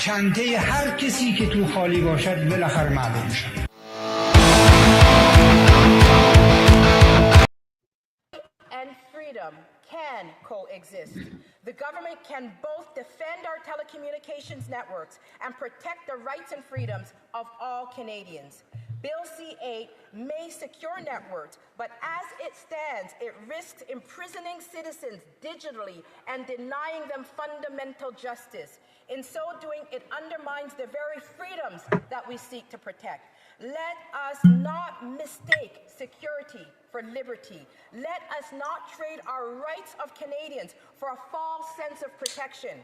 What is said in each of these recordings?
چنته هر کسی که تو خالی باشد بالاخره معلوم میشه. And freedom can coexist. The government can both defend our telecommunications networks and protect the rights and freedoms of all Canadians. Bill C-8 may secure networks, but as it stands, it risks imprisoning citizens digitally and denying them fundamental justice. In so doing, it undermines the very freedoms that we seek to protect. Let us not mistake security for liberty. Let us not trade our rights of Canadians for a false sense of protection.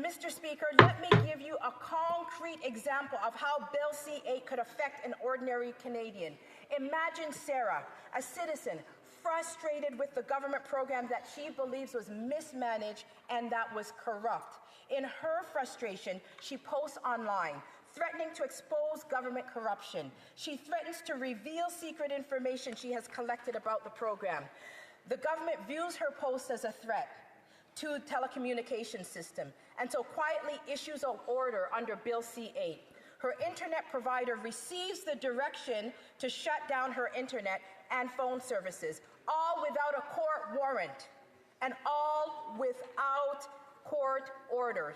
Mr. Speaker, let me give you a concrete example of how Bill C-8 could affect an ordinary Canadian. Imagine Sarah, a citizen, frustrated with the government program that she believes was mismanaged and that was corrupt. In her frustration, she posts online, threatening to expose government corruption. She threatens to reveal secret information she has collected about the program. The government views her post as a threat to telecommunications system, and so quietly issues an order under Bill C-8. Her internet provider receives the direction to shut down her internet and phone services, all without a court warrant, and all without court order.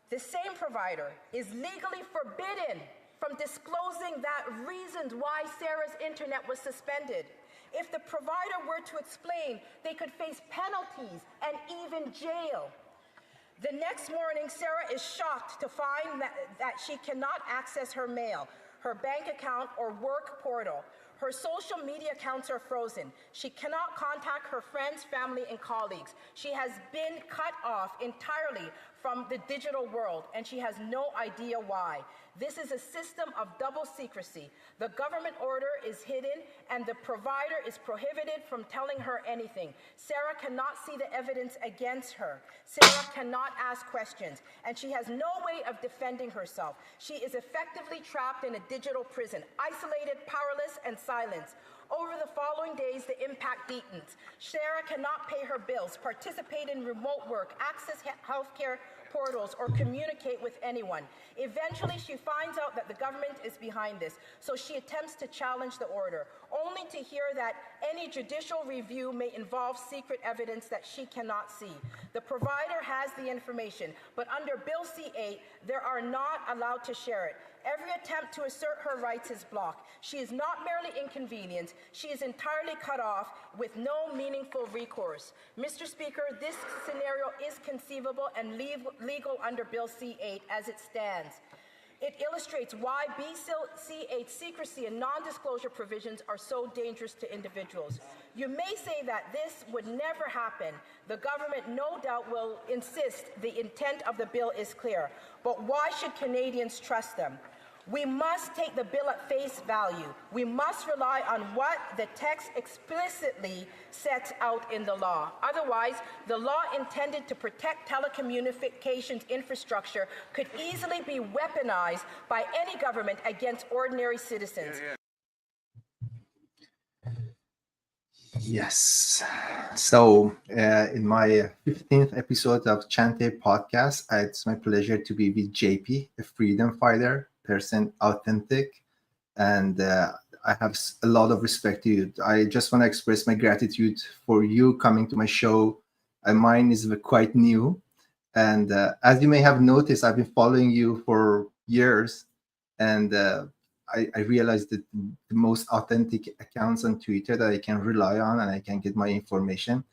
The same provider is legally forbidden from disclosing that reasons why Sarah's internet was suspended. If the provider were to explain, they could face penalties and even jail. The next morning, Sarah is shocked to find that she cannot access her mail, her bank account, or work portal. Her social media accounts are frozen. She cannot contact her friends, family, and colleagues. She has been cut off entirely from the digital world, and she has no idea why. This is a system of double secrecy. The government order is hidden, and the provider is prohibited from telling her anything. Sarah cannot see the evidence against her. Sarah cannot ask questions, and she has no way of defending herself. She is effectively trapped in a digital prison, isolated, powerless, and silenced. Over the following days, the impact deepens. Sarah cannot pay her bills, participate in remote work, access healthcare portals, or communicate with anyone. Eventually, she finds out that the government is behind this, so she attempts to challenge the order, only to hear that any judicial review may involve secret evidence that she cannot see. The provider has the information, but under Bill C-8, they are not allowed to share it. Every attempt to assert her rights is blocked. She is not merely inconvenienced, she is entirely cut off with no meaningful recourse. Mr. Speaker, this scenario is conceivable and legal under Bill C-8 as it stands. It illustrates why BC-8 secrecy and non-disclosure provisions are so dangerous to individuals. You may say that this would never happen. The government no doubt will insist the intent of the bill is clear. But why should Canadians trust them? We must take the bill at face value. We must rely on what the text explicitly sets out in the law. Otherwise, the law intended to protect telecommunications infrastructure could easily be weaponized by any government against ordinary citizens. Yes. So, in my 15th episode of Chanteh podcast, it's my pleasure to be with JP, a freedom fighter, person, authentic, and I have a lot of respect to you. I just want to express my gratitude for you coming to my show. Mine is quite new, and as you may have noticed, I've been following you for years, and I realized that the most authentic accounts on Twitter that I can rely on and I can get my information.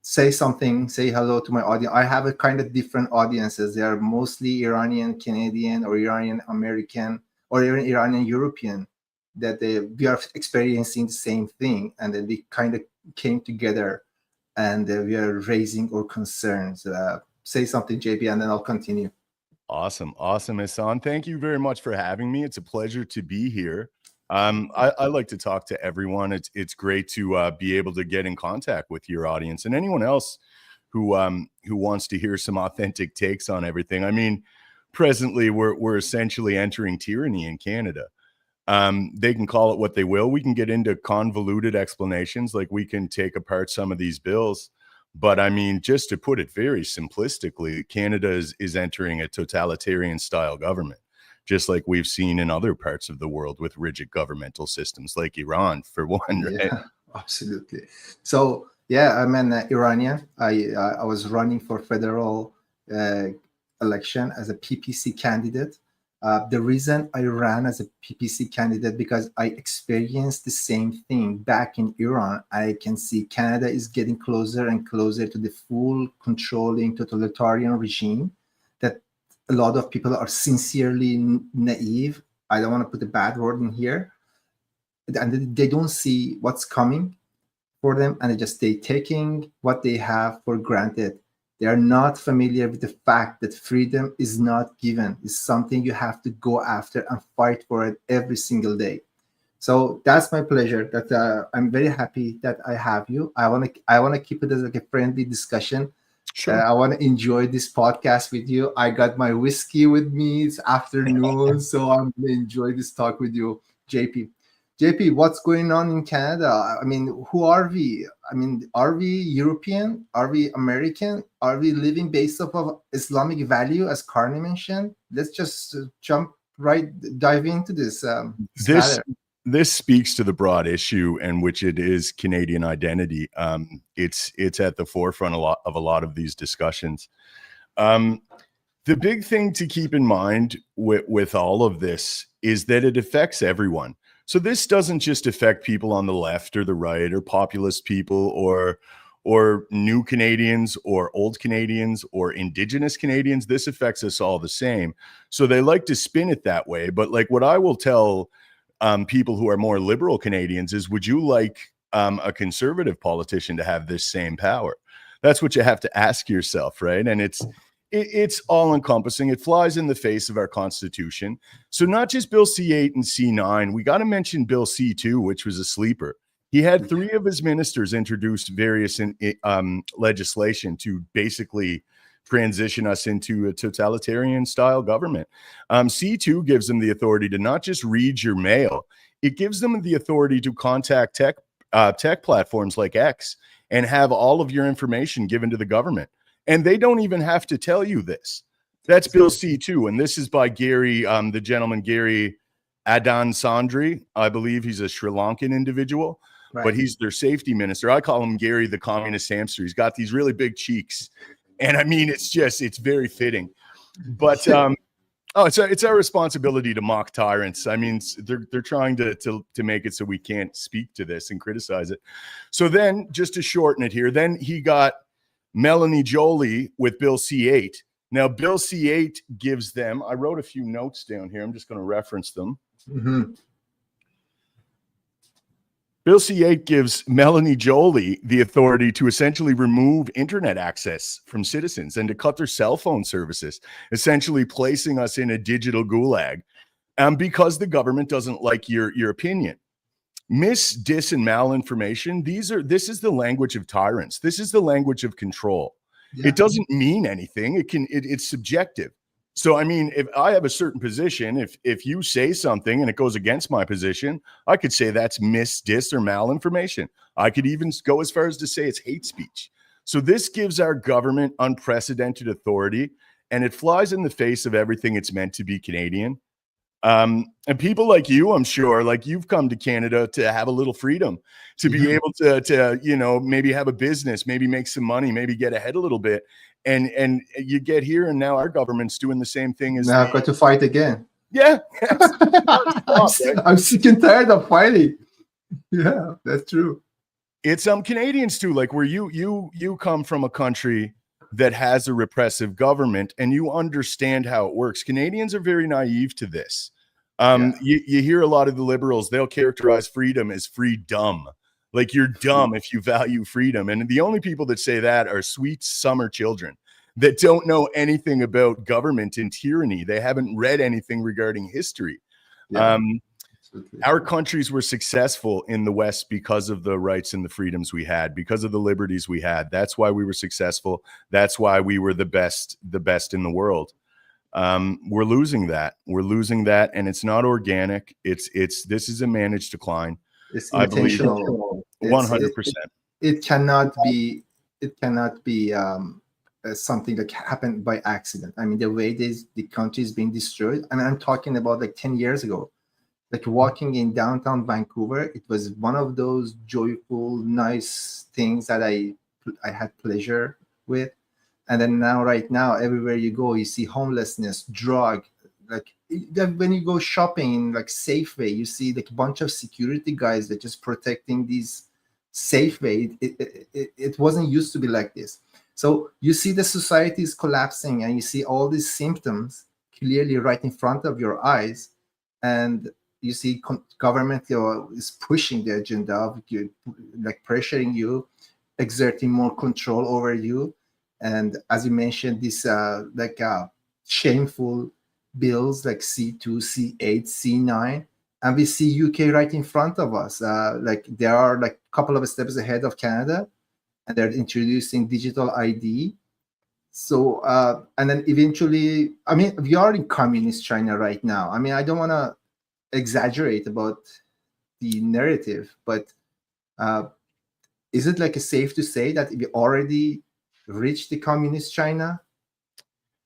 Say something, say hello to my audience. I have a kind of different audiences. They are mostly Iranian Canadian or Iranian American or even Iranian European, that we are experiencing the same thing, and then we kind of came together and we are raising our concerns. Say something, JP, and then I'll continue. Awesome. Hassan. Thank you very much for having me. It's a pleasure to be here. I like to talk to everyone. It's great to be able to get in contact with your audience and anyone else who wants to hear some authentic takes on everything. I mean, presently we're essentially entering tyranny in Canada. They can call it what they will. We can get into convoluted explanations, like we can take apart some of these bills, But I mean, just to put it very simplistically, Canada is entering a totalitarian style government, just like we've seen in other parts of the world with rigid governmental systems like Iran, for one, right? Yeah, absolutely. So yeah, I'm an Iranian. I was running for federal uh, election as a PPC candidate. The reason I ran as a PPC candidate because I experienced the same thing back in Iran. I can see Canada is getting closer and closer to the full controlling totalitarian regime that a lot of people are sincerely naive. I don't want to put a bad word in here, and they don't see what's coming for them, and they taking what they have for granted. They are not familiar with the fact that freedom is not given. It's something you have to go after and fight for it every single day. So that's my pleasure. That I'm very happy that I have you. I want to keep it as like a friendly discussion. Sure. I want to enjoy this podcast with you. I got my whiskey with me. It's afternoon, so I'm going to enjoy this talk with you, JP. JP, what's going on in Canada? I mean, who are we? I mean, are we European? Are we American? Are we living based off of Islamic value, as Carney mentioned? Let's just dive into this. This speaks to the broad issue in which it is Canadian identity. It's at the forefront of a lot of these discussions. The big thing to keep in mind with all of this is that it affects everyone. So this doesn't just affect people on the left or the right or populist people or new Canadians or old Canadians or Indigenous Canadians. This affects us all the same. So they like to spin it that way. But like what I will tell people who are more liberal Canadians is, would you like a conservative politician to have this same power? That's what you have to ask yourself, right? And it's all encompassing. It flies in the face of our Constitution. So not just Bill C-8 and C-9, we got to mention Bill C-2, which was a sleeper. He had 3 of his ministers introduce various legislation to basically transition us into a totalitarian style government. C-2 gives them the authority to not just read your mail, it gives them the authority to contact tech platforms like X and have all of your information given to the government. And they don't even have to tell you this. That's Bill C-2. And this is by Gary, the gentleman, Gary Adan Sandri. I believe he's a Sri Lankan individual, right, but he's their safety minister. I call him Gary, the communist hamster. He's got these really big cheeks. And I mean, it's very fitting. But it's our responsibility to mock tyrants. I mean, they're trying to make it so we can't speak to this and criticize it. So then, just to shorten it here, then he got Melanie Joly with Bill C-8. Now, Bill C-8 gives them, I wrote a few notes down here. I'm just going to reference them. Mm-hmm. Bill C-8 gives Melanie Joly the authority to essentially remove internet access from citizens and to cut their cell phone services, essentially placing us in a digital gulag because the government doesn't like your opinion. Mis, dis, and malinformation, this is the language of tyrants. This is the language of control. Yeah. It doesn't mean anything. It's subjective. So, I mean, if I have a certain position, if you say something and it goes against my position, I could say that's mis, dis, or malinformation. I could even go as far as to say it's hate speech. So this gives our government unprecedented authority, and it flies in the face of everything it's meant to be Canadian. And people like you, I'm sure, like you've come to Canada to have a little freedom, to be able to, you know, maybe have a business, maybe make some money, maybe get ahead a little bit. And you get here, and now our government's doing the same thing as now I've got to fight again. Yeah. I'm sick and tired of fighting. Yeah, that's true. It's Canadians too, like where you come from a country that has a repressive government and you understand how it works. Canadians are very naive to this. You hear a lot of the liberals, they'll characterize freedom as freedom. Like you're dumb if you value freedom. And the only people that say that are sweet summer children that don't know anything about government and tyranny. They haven't read anything regarding history. Yeah. Our countries were successful in the West because of the rights and the freedoms we had, because of the liberties we had. That's why we were successful. That's why we were the best in the world. We're losing that. We're losing that, and it's not organic. This is a managed decline. It's intentional. 100%. It cannot be it cannot be something that happened by accident. I mean, the way the country is being destroyed. I mean, I'm talking about like 10 years ago. Like walking in downtown Vancouver, it was one of those joyful, nice things that I had pleasure with. And then now, right now, everywhere you go, you see homelessness, drug. Like when you go shopping in like Safeway, you see like a bunch of security guys that just protecting these Safeway. It wasn't used to be like this. So you see the society is collapsing, and you see all these symptoms clearly right in front of your eyes, and you see government is pushing the agenda of like pressuring you, exerting more control over you. And as you mentioned, this shameful bills like C2, C8, C9, and we see UK right in front of us. Like there are like a couple of steps ahead of Canada, and they're introducing digital ID. So and then eventually, I mean, we are in communist China right now. I mean, I don't want to exaggerate about the narrative, but is it like safe to say that we already reached the communist China?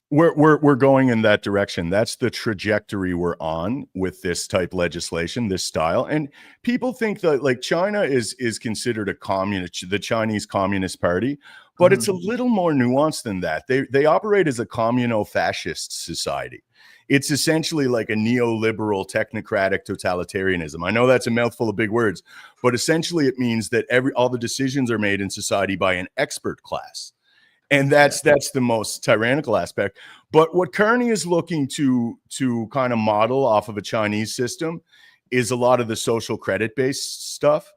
We're going in that direction. That's the trajectory we're on with this type legislation, this style. And people think that like China is considered a communist, the Chinese Communist Party, but it's a little more nuanced than that. They operate as a communo-fascist society. It's essentially like a neoliberal technocratic totalitarianism. I know that's a mouthful of big words, but essentially it means that all the decisions are made in society by an expert class. And that's the most tyrannical aspect. But what Kearney is looking to kind of model off of a Chinese system is a lot of the social credit-based stuff.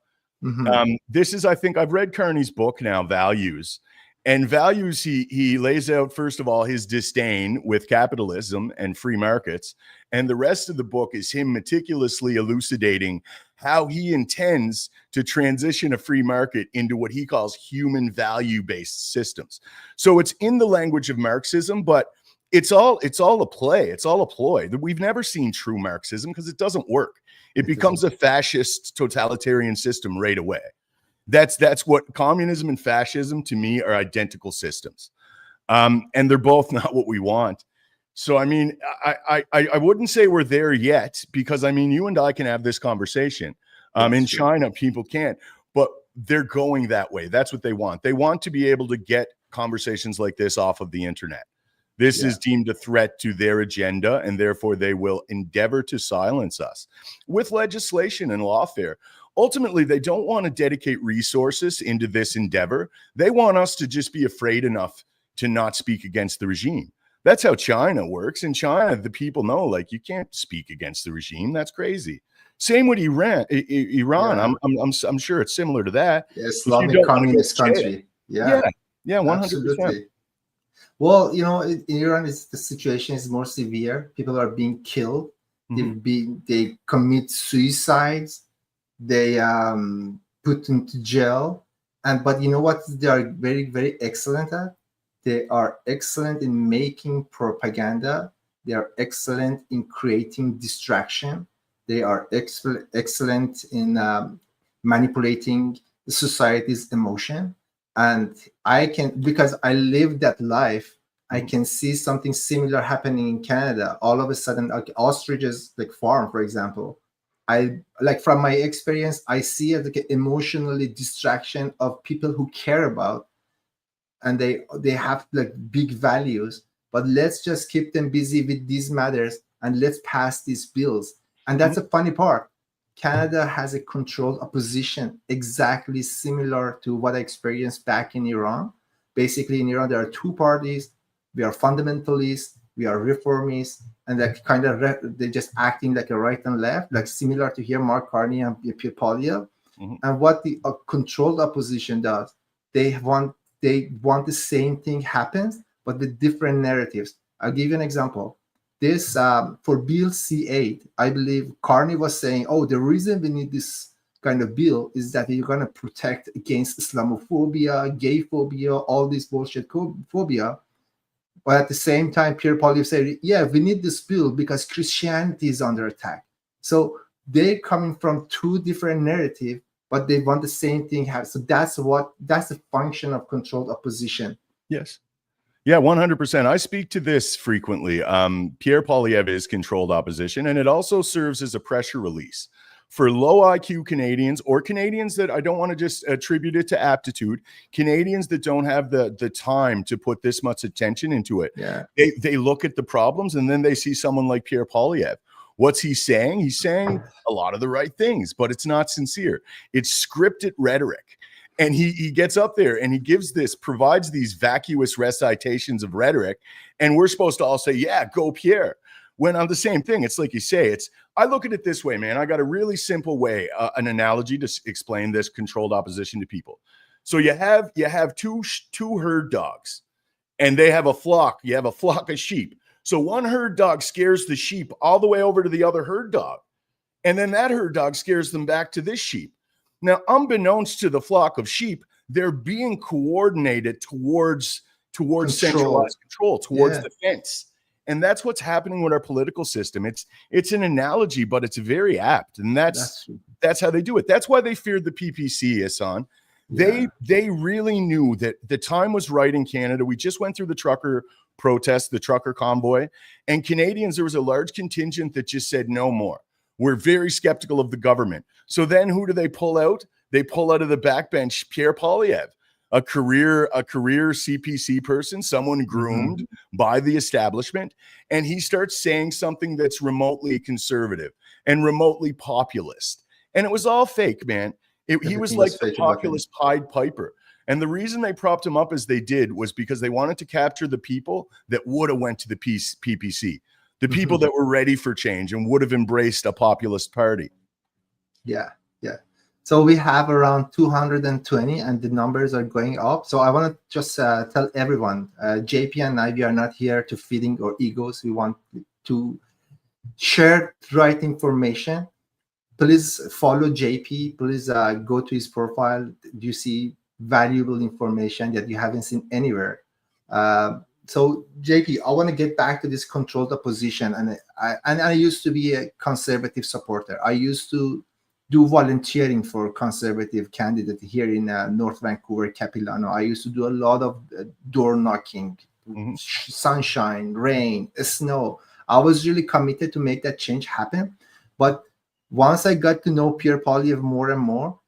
This is, I think, I've read Kearney's book now, Values. And Values, he lays out, first of all, his disdain with capitalism and free markets. And the rest of the book is him meticulously elucidating how he intends to transition a free market into what he calls human value-based systems. So it's in the language of Marxism, but it's all a play. It's all a ploy. We've never seen true Marxism because it doesn't work. It becomes a fascist totalitarian system right away. That's what communism and fascism to me are identical systems. And they're both not what we want. So, I mean, I wouldn't say we're there yet because, I mean, you and I can have this conversation. In China, people can't, but they're going that way. That's what they want. They want to be able to get conversations like this off of the internet. This is deemed a threat to their agenda, and therefore they will endeavor to silence us with legislation and lawfare. Ultimately, they don't want to dedicate resources into this endeavor. They want us to just be afraid enough to not speak against the regime. That's how China works. In China, the people know, like, you can't speak against the regime. That's crazy. Same with Iran. Yeah. I'm sure it's similar to that. Islamic communist country. Yeah, 100%. Absolutely. Well, you know, in Iran, the situation is more severe. People are being killed. They commit suicides. They put into jail. But you know what they are very, very excellent at? They are excellent in making propaganda. They are excellent in creating distraction. They are excellent in manipulating the society's emotion. And I can, because I lived that life, I can see something similar happening in Canada. All of a sudden, like ostriches, like farm, for example. I like from my experience, I see it like an emotionally distraction of people who care about, and they have like big values. But let's just keep them busy with these matters and let's pass these bills. And that's a funny part. Canada has a controlled opposition exactly similar to what I experienced back in Iran. Basically, in Iran, there are two parties. We are fundamentalists, we are reformists, and that kind of they're just acting like a right and left, like similar to here, Mark Carney and Pierre Poilievre. And what the controlled opposition does, they want the same thing happens, but with different narratives. I'll give you an example. This for Bill C8, I believe Carney was saying, oh, the reason we need this kind of bill is that you're going to protect against Islamophobia, gay phobia, all this bullshit phobia. But at the same time, Pierre Poilievre said, yeah, we need this bill because Christianity is under attack. So they're coming from two different narratives, but they want the same thing. So that's the function of controlled opposition. Yes. Yeah, 100%. I speak to this frequently. Pierre Poilievre is controlled opposition, and it also serves as a pressure release for low IQ Canadians, or Canadians that I don't want to just attribute it to aptitude, Canadians that don't have the time to put this much attention into it. Yeah. They look at the problems, and then they see someone like Pierre Poilievre. What's he saying? He's saying a lot of the right things, but it's not sincere. It's scripted rhetoric. And he gets up there and he provides these vacuous recitations of rhetoric. And we're supposed to all say, yeah, go Pierre. When on the same thing, it's like you say, I look at it this way, man. I got a really simple way, an analogy to explain this controlled opposition to people. So you have two herd dogs, and they have a flock. You have a flock of sheep. So one herd dog scares the sheep all the way over to the other herd dog. And then that herd dog scares them back to this sheep. Now, unbeknownst to the flock of sheep, they're being coordinated towards centralized control, towards the fence. And that's what's happening with our political system. It's an analogy, but it's very apt. And that's how they do it. That's why they feared the PPC, Hassan. They really knew that the time was right in Canada. We just went through the trucker protest, the trucker convoy, and Canadians, there was a large contingent that just said no more. We're very skeptical of the government. So then who do they pull out? They pull out of the backbench Pierre Poilievre, a career CPC person, someone groomed by the establishment. And he starts saying something that's remotely conservative and remotely populist. And it was all fake, man. He was like the populist Pied Piper. And the reason they propped him up as they did was because they wanted to capture the people that would have went to the PPC. The people that were ready for change and would have embraced a populist party. Yeah. So we have around 220, and the numbers are going up. So I want to just tell everyone, JP and I, we are not here to feeding our egos. We want to share the right information. Please follow JP. Please go to his profile. You see valuable information that you haven't seen anywhere. So JP, I want to get back to this controlled opposition, and I used to be a conservative supporter. I used to do volunteering for conservative candidate here in North Vancouver, Capilano. I used to do a lot of door knocking, sunshine, rain, snow. I was really committed to make that change happen. But once I got to know Pierre Poilievre more and more,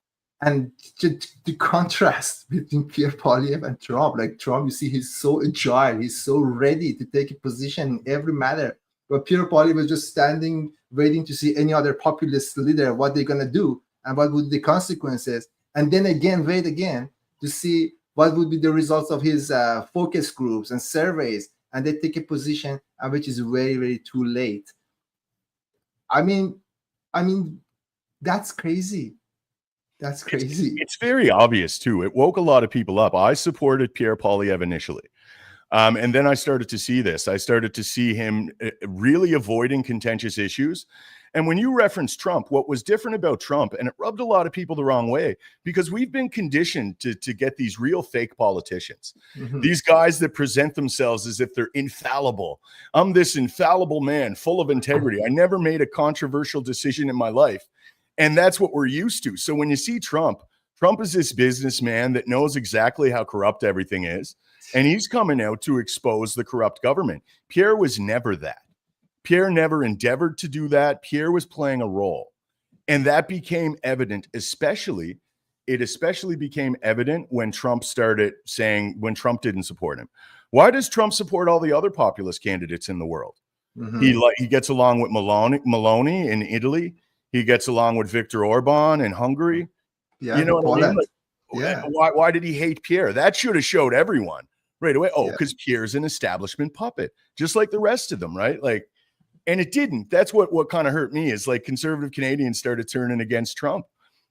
and the contrast between Pierre Poilievre and Trump, like Trump, you see, he's so agile, he's so ready to take a position in every matter. But Pierre Poilievre was just standing, waiting to see any other populist leader, what they're gonna do and what would be the consequences, and then again, wait again to see what would be the results of his focus groups and surveys, and they take a position, and which is very, very too late. I mean, that's crazy. That's crazy. It's very obvious, too. It woke a lot of people up. I supported Pierre Poilievre initially. And then I started to see this. I started to see him really avoiding contentious issues. And when you reference Trump, what was different about Trump, and it rubbed a lot of people the wrong way, because we've been conditioned to get these real fake politicians, these guys that present themselves as if they're infallible. I'm this infallible man full of integrity. I never made a controversial decision in my life. And that's what we're used to. So when you see Trump is this businessman that knows exactly how corrupt everything is. And he's coming out to expose the corrupt government. Pierre was never that. Pierre never endeavored to do that. Pierre was playing a role. And that became evident, especially became evident when Trump didn't support him. Why does Trump support all the other populist candidates in the world? He gets along with Meloni in Italy. He gets along with Viktor Orban in Hungary. Yeah, you know what I mean? Like, why did he hate Pierre? That should have showed everyone right away. Oh, because Pierre's an establishment puppet, just like the rest of them, right? Like, and it didn't. That's what kind of hurt me is like conservative Canadians started turning against Trump.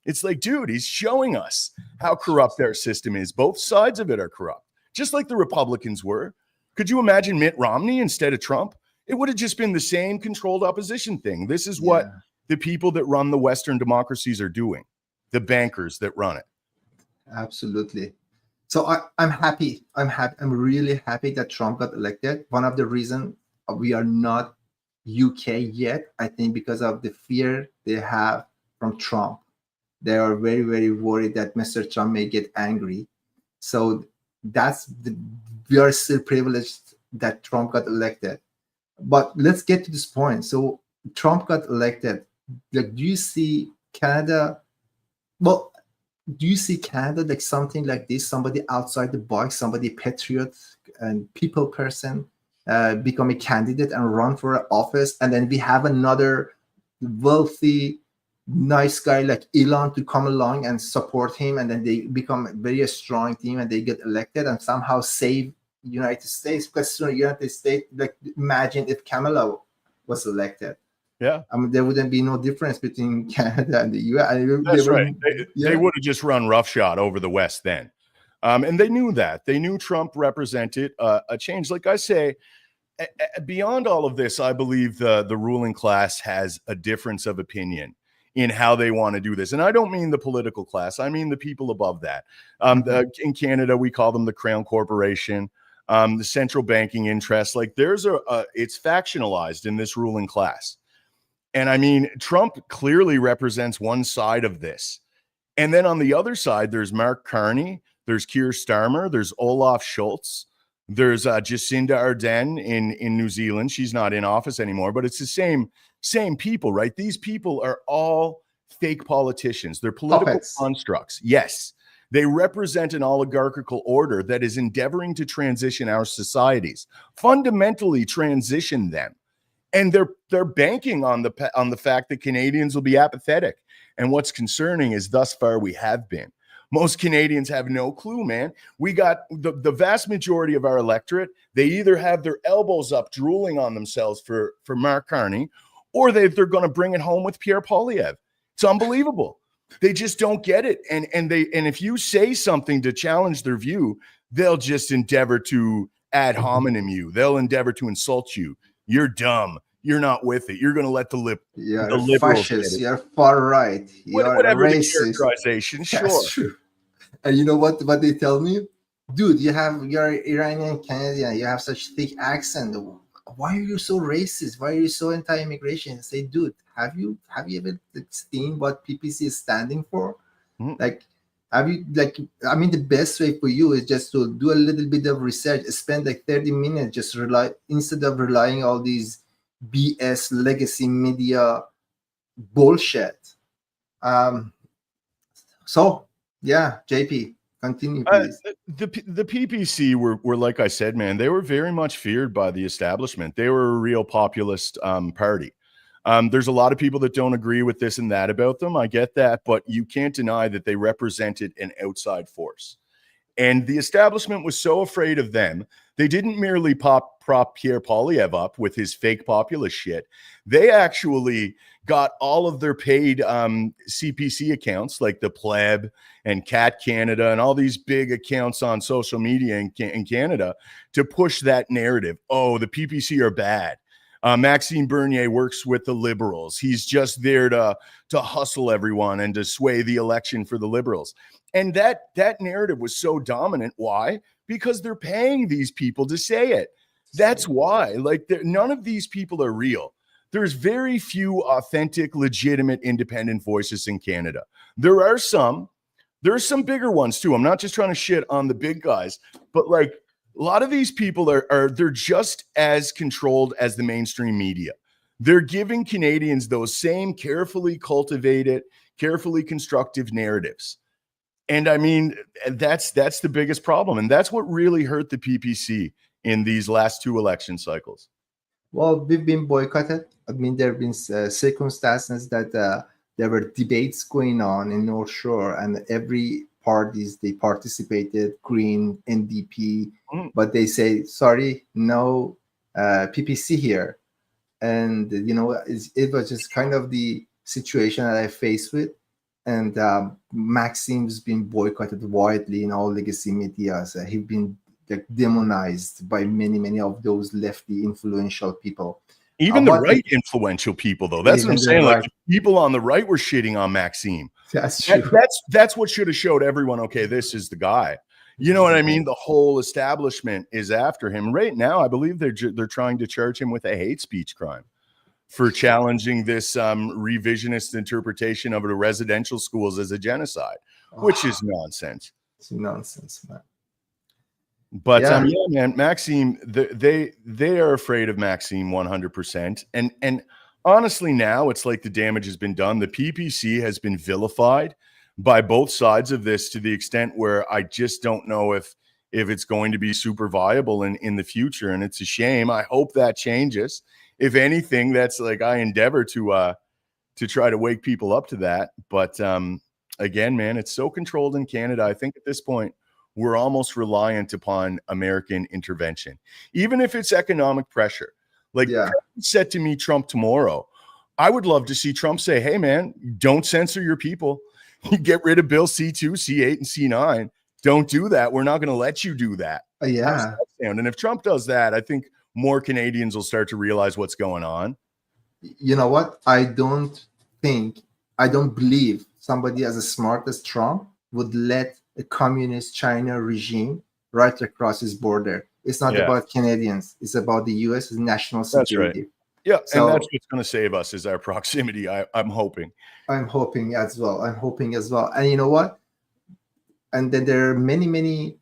It's like, dude, he's showing us how corrupt our system is. Both sides of it are corrupt, just like the Republicans were. Could you imagine Mitt Romney instead of Trump? It would have just been the same controlled opposition thing. This is what the people that run the Western democracies are doing, the bankers that run it. Absolutely. So I'm happy. I'm really happy that Trump got elected. One of the reasons we are not UK yet, I think, because of the fear they have from Trump. They are very, very worried that Mr. Trump may get angry. So we are still privileged that Trump got elected. But let's get to this point. So Trump got elected. Like, do you see Canada? Well, do you see Canada like something like this? Somebody outside the box, somebody patriot and people person, become a candidate and run for office, and then we have another wealthy, nice guy like Elon to come along and support him, and then they become a very strong team and they get elected and somehow save United States. Because United States, like, imagine if Kamala was elected. Yeah. I mean, there wouldn't be no difference between Canada and the US. That's right. They would have just run roughshod over the West then. And they knew that. They knew Trump represented a change. Like I say, beyond all of this, I believe the ruling class has a difference of opinion in how they want to do this. And I don't mean the political class. I mean the people above that. In Canada, we call them the Crown Corporation, the central banking interests. Like, there's it's factionalized in this ruling class. And I mean, Trump clearly represents one side of this. And then on the other side, there's Mark Carney, there's Keir Starmer, there's Olaf Scholz, there's Jacinda Ardern in New Zealand. She's not in office anymore, but it's the same people, right? These people are all fake politicians. They're political puppets. Constructs. Yes. They represent an oligarchical order that is endeavoring to transition our societies, fundamentally transition them. And they're banking on the fact that Canadians will be apathetic. And what's concerning is thus far we have been. Most Canadians have no clue, man. We got the vast majority of our electorate. They either have their elbows up, drooling on themselves for Mark Carney, or they're going to bring it home with Pierre Poilievre. It's unbelievable. They just don't get it. And if you say something to challenge their view, they'll just endeavor to ad hominem you. They'll endeavor to insult you. You're dumb. You're not with it. You're going to let the liberals fascist. You're far right. You're whatever a the racist. characterization. Sure. That's true. And you know what they tell me? Dude, you're Iranian Canadian. You have such thick accent. Why are you so racist? Why are you so anti-immigration? I say, dude, have you ever seen what PPC is standing for? Mm-hmm. Like, I mean, the best way for you is just to do a little bit of research, spend like 30 minutes, just instead of relying all these BS legacy media bullshit. So yeah, JP, continue, please. The PPC were, like I said, man, they were very much feared by the establishment. They were a real populist party. There's a lot of people that don't agree with this and that about them. I get that, but you can't deny that they represented an outside force. And the establishment was so afraid of them, they didn't merely prop Pierre Poilievre up with his fake populist shit. They actually got all of their paid CPC accounts, like the Pleb and Cat Canada and all these big accounts on social media in Canada, to push that narrative. Oh, the PPC are bad. Maxime Bernier works with the Liberals. He's just there to hustle everyone and to sway the election for the Liberals. And that narrative was so dominant. Why? Because they're paying these people to say it. That's why. Like, none of these people are real. There's very few authentic, legitimate, independent voices in Canada. There are some bigger ones too. I'm not just trying to shit on the big guys, but like, a lot of these people they're just as controlled as the mainstream media. They're giving Canadians those same carefully cultivated, carefully constructive narratives. And I mean, that's the biggest problem. And that's what really hurt the PPC in these last two election cycles. Well, we've been boycotted. I mean, there have been circumstances that there were debates going on in North Shore, and every parties they participated, Green, NDP, but they say, sorry, no PPC here. And, it was just kind of the situation that I faced with. And Maxime's been boycotted widely in all legacy media. So he's been demonized by many of those lefty influential people. Even the right influential people, though. That's what I'm saying. Like, people on the right were shitting on Maxime. That's true. That's what should have showed everyone, okay, this is the guy. You know what I mean? The whole establishment is after him. Right now, I believe they're trying to charge him with a hate speech crime. for challenging this revisionist interpretation of the residential schools as a genocide, which is nonsense. It's nonsense, man. But yeah, man, Maxime, they are afraid of Maxime 100%. And honestly, now it's like the damage has been done. The PPC has been vilified by both sides of this to the extent where I just don't know if it's going to be super viable in the future. And it's a shame. I hope that changes. If anything, that's like I endeavor to try to wake people up to that. But again, man, it's so controlled in Canada. I think at this point, we're almost reliant upon American intervention, even if it's economic pressure. Like said to me, Trump tomorrow, I would love to see Trump say, hey, man, don't censor your people. You get rid of Bill C2, C8, and C9. Don't do that. We're not going to let you do that. Yeah. And if Trump does that, I think more Canadians will start to realize what's going on. You know what? I don't believe somebody as smart as Trump would let a communist China regime right across his border. It's not about Canadians. It's about the U.S.'s national security. That's right. Yeah, so, and that's what's going to save us is our proximity. I'm hoping. I'm hoping as well. And you know what? And then there are many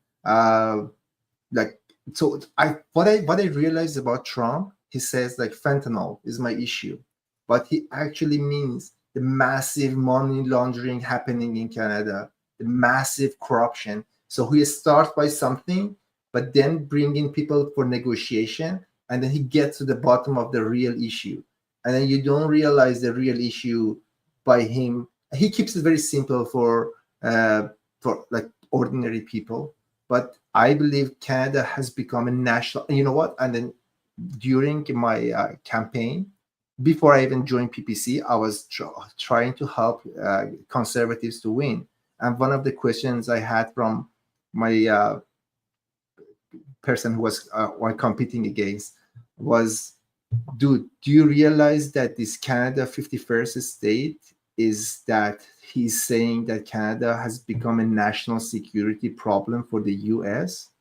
what I realized about Trump, he says like fentanyl is my issue, but he actually means the massive money laundering happening in Canada, the massive corruption. So he starts by something, but then bringing people for negotiation, and then he gets to the bottom of the real issue. And then you don't realize the real issue by him. He keeps it very simple for like ordinary people. But I believe Canada has become a national. And you know what? And then during my campaign, before I even joined PPC, I was trying to help conservatives to win. And one of the questions I had from my person who was competing against was, dude, do you realize that this Canada 51st state is that he's saying that Canada has become a national security problem for the US?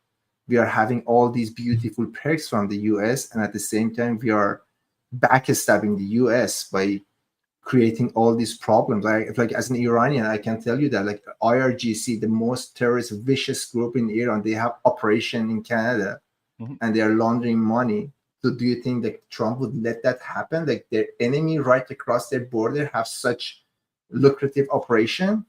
We are having all these beautiful perks from the US, and at the same time, we are backstabbing the US by creating all these problems. Like as an Iranian, I can tell you that like IRGC, the most terrorist vicious group in Iran, they have operation in Canada, and they are laundering money. So do you think that Trump would let that happen? Like their enemy right across their border have such lucrative operation?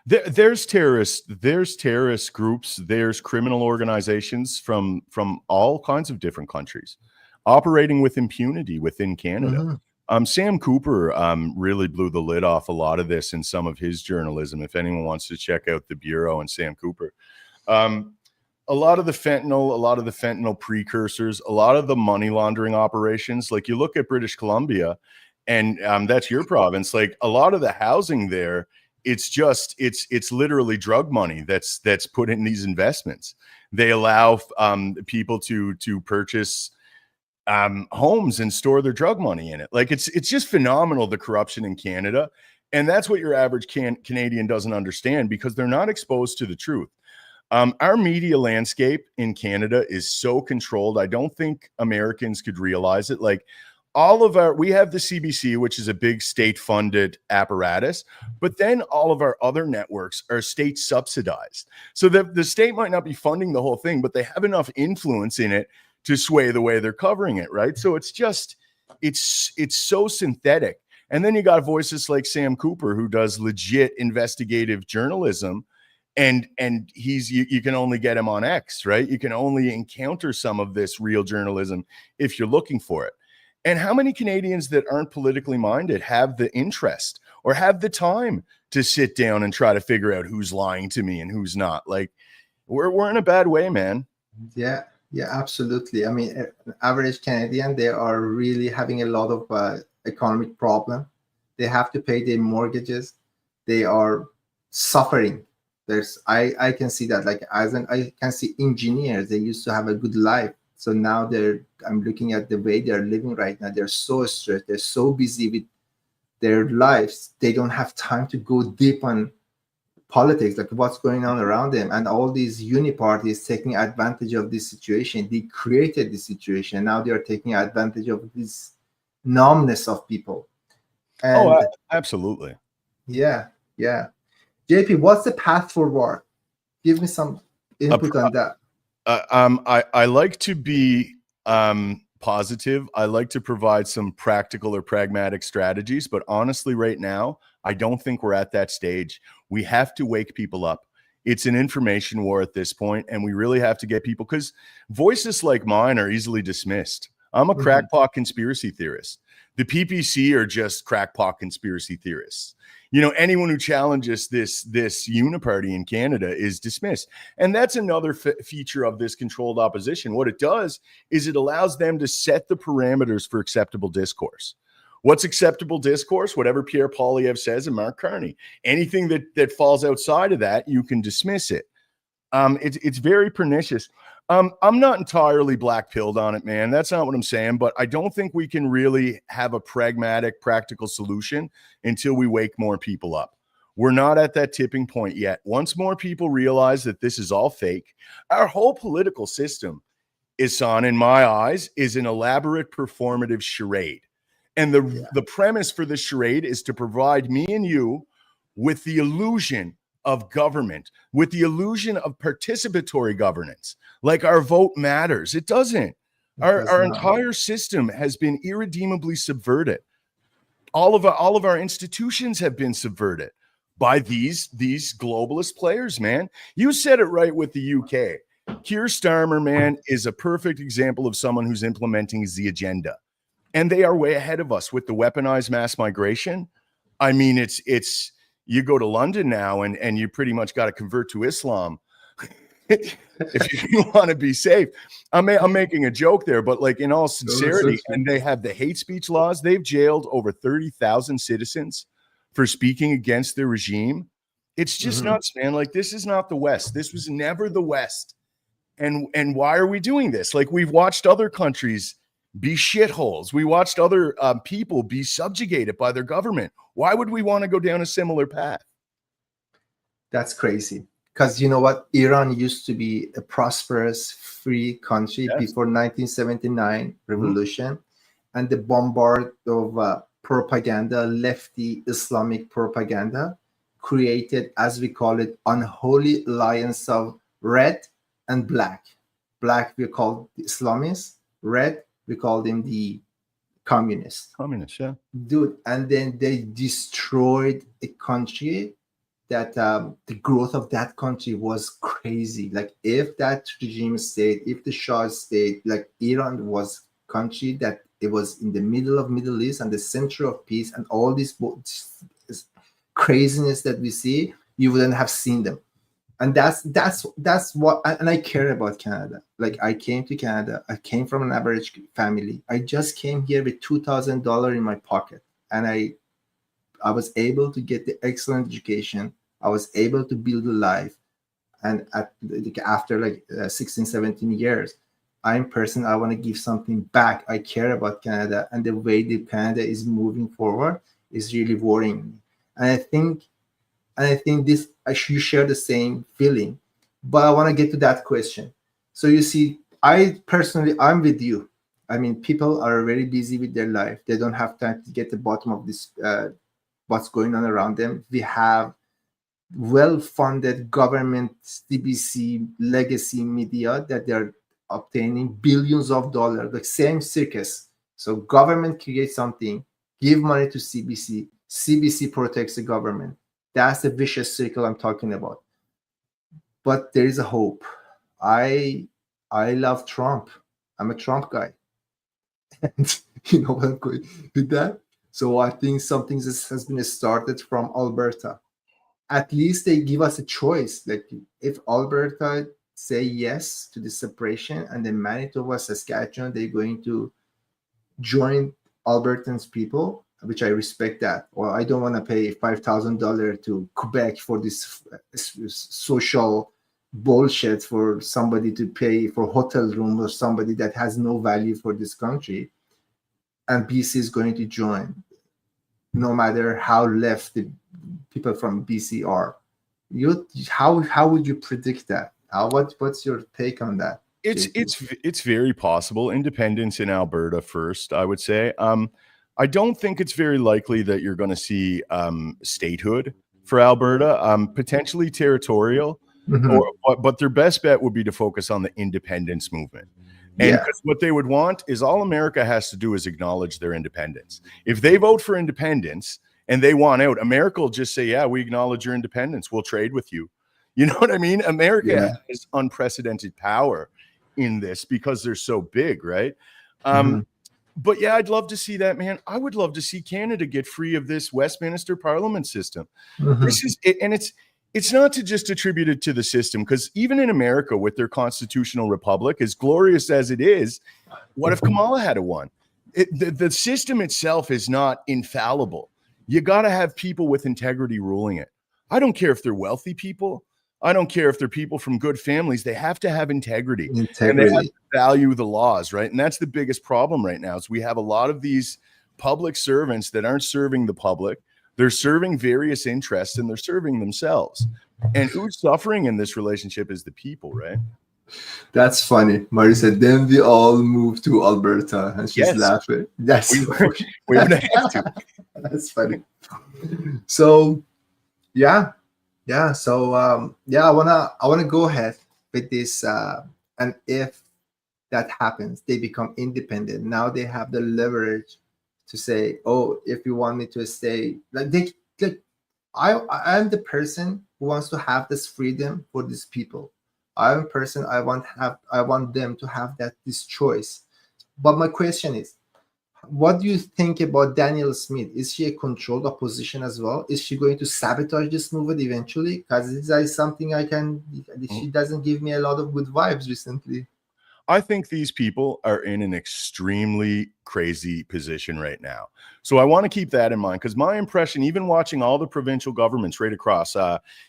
There's terrorist groups, there's criminal organizations from all kinds of different countries operating with impunity within Canada. Sam Cooper really blew the lid off a lot of this in some of his journalism. If anyone wants to check out the Bureau and Sam Cooper, a lot of the fentanyl precursors, a lot of the money laundering operations, like you look at British Columbia, and that's your province. Like a lot of the housing there, it's literally drug money that's put in these investments. They allow people to purchase homes and store their drug money in it. Like it's just phenomenal, the corruption in Canada. And that's what your average Canadian doesn't understand because they're not exposed to the truth. Our media landscape in Canada is so controlled. I don't think Americans could realize it. Like we have the CBC, which is a big state-funded apparatus, but then all of our other networks are state subsidized. So the state might not be funding the whole thing, but they have enough influence in it to sway the way they're covering it, right? So it's so synthetic. And then you got voices like Sam Cooper, who does legit investigative journalism, and you can only get him on X, right? You can only encounter some of this real journalism if you're looking for it. And how many Canadians that aren't politically minded have the interest or have the time to sit down and try to figure out who's lying to me and who's not? Like we're in a bad way, man. Yeah, absolutely. I mean, average Canadian, they are really having a lot of economic problem. They have to pay their mortgages. They are suffering. I can see that. Like I can see engineers, they used to have a good life. So now I'm looking at the way they're living right now. They're so stressed. They're so busy with their lives. They don't have time to go deep on politics, like what's going on around them. And all these uni parties taking advantage of this situation. They created this situation. Now they are taking advantage of this numbness of people. Oh, And absolutely. yeah, yeah. JP, what's the path forward? Give me some input on that. I like to be positive. I like to provide some practical or pragmatic strategies, but honestly, right now, I don't think we're at that stage. We have to wake people up. It's an information war at this point, and we really have to get people, because voices like mine are easily dismissed. I'm a crackpot conspiracy theorist. The PPC are just crackpot conspiracy theorists. You know, anyone who challenges this uniparty in Canada is dismissed. And that's another feature of this controlled opposition. What it does is it allows them to set the parameters for acceptable discourse. What's acceptable discourse? Whatever Pierre Poilievre says and Mark Carney. Anything that falls outside of that, you can dismiss it. It's very pernicious. I'm not entirely black-pilled on it, man. That's not what I'm saying, but I don't think we can really have a pragmatic, practical solution until we wake more people up. We're not at that tipping point yet. Once more people realize that this is all fake, our whole political system, Isan, in my eyes, is an elaborate performative charade. And the premise for the charade is to provide me and you with the illusion of government, with the illusion of participatory governance, like our vote matters. It doesn't. Our entire system has been irredeemably subverted. All of our institutions have been subverted by these globalist players, man. You said it right with the UK. Keir Starmer, man, is a perfect example of someone who's implementing the agenda. And they are way ahead of us with the weaponized mass migration. I mean, it's you go to London now and you pretty much got to convert to Islam if you want to be safe. I'm making a joke there, but like in all sincerity, and they have the hate speech laws. They've jailed over 30,000 citizens for speaking against their regime. It's just nuts, man. Like, this is not the West. This was never the West. And why are we doing this? Like, we've watched other countries be shitholes. We watched other people be subjugated by their government. Why would we want to go down a similar path? That's crazy. Because you know what? Iran used to be a prosperous, free country before 1979 revolution. And the bombard of propaganda, lefty Islamic propaganda, created, as we call it, unholy alliance of red and black. Black we call the Islamists, red we call them the communists. Communists, yeah. Dude, and then they destroyed a country that the growth of that country was crazy. Like, if that regime stayed, if the Shah stayed, like, Iran was a country that it was in the middle of Middle East and the center of peace, and all this craziness that we see, you wouldn't have seen them. And that's what, and I care about Canada. Like, I came to Canada. I came from an average family. I just came here with $2,000 in my pocket, and I was able to get the excellent education. I was able to build a life. And after 16, 17 years, I want to give something back. I care about Canada, and the way that Canada is moving forward is really worrying me. And I think this, you share the same feeling, but I want to get to that question. So you see, I'm with you. I mean, people are very busy with their life. They don't have time to get the bottom of this, what's going on around them. We have well-funded government CBC legacy media that they're obtaining billions of dollars, like same circus. So government creates something, give money to CBC, CBC protects the government. That's the vicious circle I'm talking about. But there is a hope. I love Trump. I'm a Trump guy. And you know what I'm going with that? So I think something has been started from Alberta. At least they give us a choice. Like, if Alberta say yes to the separation, and then Manitoba, Saskatchewan, they're going to join Albertans people, which I respect that. Or I don't want to pay $5,000 to Quebec for this social bullshit for somebody to pay for hotel room, or somebody that has no value for this country. And BC is going to join, no matter how left the people from BC are. How would you predict that? What's your take on that? It's very possible. Independence in Alberta first, I would say. I don't think it's very likely that you're going to see statehood for Alberta, potentially territorial, but their best bet would be to focus on the independence movement. And because what they would want is all America has to do is acknowledge their independence. If they vote for independence and they want out, America will just say, yeah, we acknowledge your independence. We'll trade with you. You know what I mean? America has unprecedented power in this because they're so big, right? But yeah, I'd love to see that, man. I would love to see Canada get free of this Westminster Parliament system. This is it, and it's not to just attribute it to the system, because even in America with their constitutional republic, as glorious as it is, what if Kamala had won? The system itself is not infallible. You got to have people with integrity ruling it. I don't care if they're wealthy people. I don't care if they're people from good families. They have to have integrity. And they have to value the laws, right? And that's the biggest problem right now is we have a lot of these public servants that aren't serving the public. They're serving various interests and they're serving themselves. And who's suffering in this relationship is the people, right? That's funny. Mari said, then we all moved to Alberta. And she's laughing. That's we would have to. That's funny. So, yeah. So, I wanna go ahead with this. And if that happens, they become independent. Now they have the leverage to say, "Oh, if you want me to stay," I'm the person who wants to have this freedom for these people. I'm a person I want them to have this choice. But my question is, what do you think about Danielle Smith? Is she a controlled opposition as well? Is she going to sabotage this movement eventually? Because this is something she doesn't give me a lot of good vibes recently. I think these people are in an extremely crazy position right now. So I want to keep that in mind, because my impression, even watching all the provincial governments right across,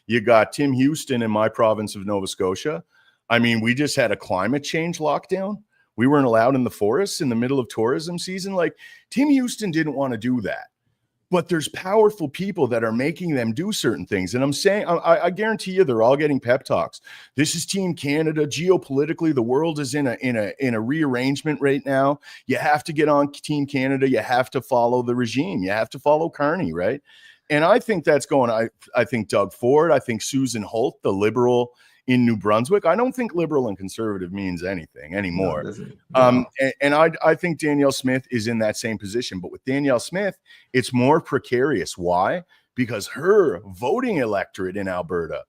you got Tim Houston in my province of Nova Scotia. I mean, we just had a climate change lockdown. We weren't allowed in the forests in the middle of tourism season. Like, Tim Houston didn't want to do that. But there's powerful people that are making them do certain things. And I'm saying, I guarantee you, they're all getting pep talks. This is Team Canada. Geopolitically, the world is in a rearrangement right now. You have to get on Team Canada. You have to follow the regime. You have to follow Carney, right? And I think that's going. I think Doug Ford. I think Susan Holt, the liberal in New Brunswick. I don't think liberal and conservative means anything anymore. No, and I think Danielle Smith is in that same position. But with Danielle Smith, it's more precarious. Why? Because her voting electorate in Alberta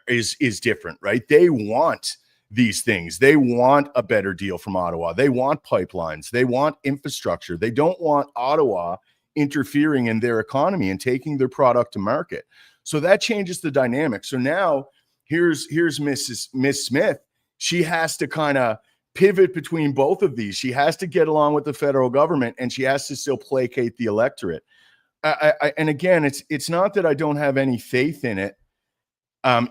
is different, right? They want these things. They want a better deal from Ottawa. They want pipelines. They want infrastructure. They don't want Ottawa interfering in their economy and taking their product to market. So that changes the dynamic. So now, Here's Miss Smith. She has to kind of pivot between both of these. She has to get along with the federal government, and she has to still placate the electorate. And again, it's not that I don't have any faith in it,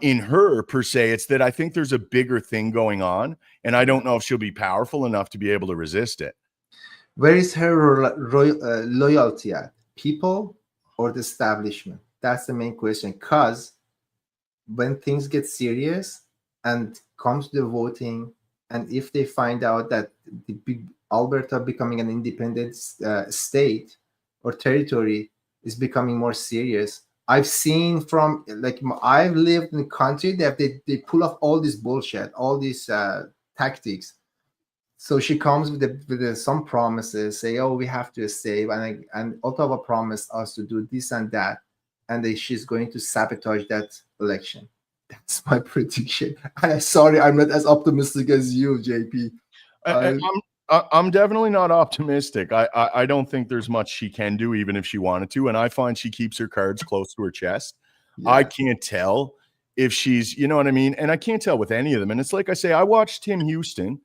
in her per se. It's that I think there's a bigger thing going on, and I don't know if she'll be powerful enough to be able to resist it. Where is her loyalty at? People or the establishment? That's the main question. Because when things get serious and comes to the voting, and if they find out that the big Alberta becoming an independent state or territory is becoming more serious, I've seen I've lived in a country that they pull off all this bullshit, all these tactics. So she comes with some promises, say, "Oh, we have to save," and Ottawa promised us to do this and that, and she's going to sabotage that election. That's my prediction. Sorry, I'm not as optimistic as you, JP. I'm definitely not optimistic. I don't think there's much she can do, even if she wanted to. And I find she keeps her cards close to her chest. Yeah. I can't tell if she's, you know what I mean? And I can't tell with any of them. And it's like I say, I watched Tim Houston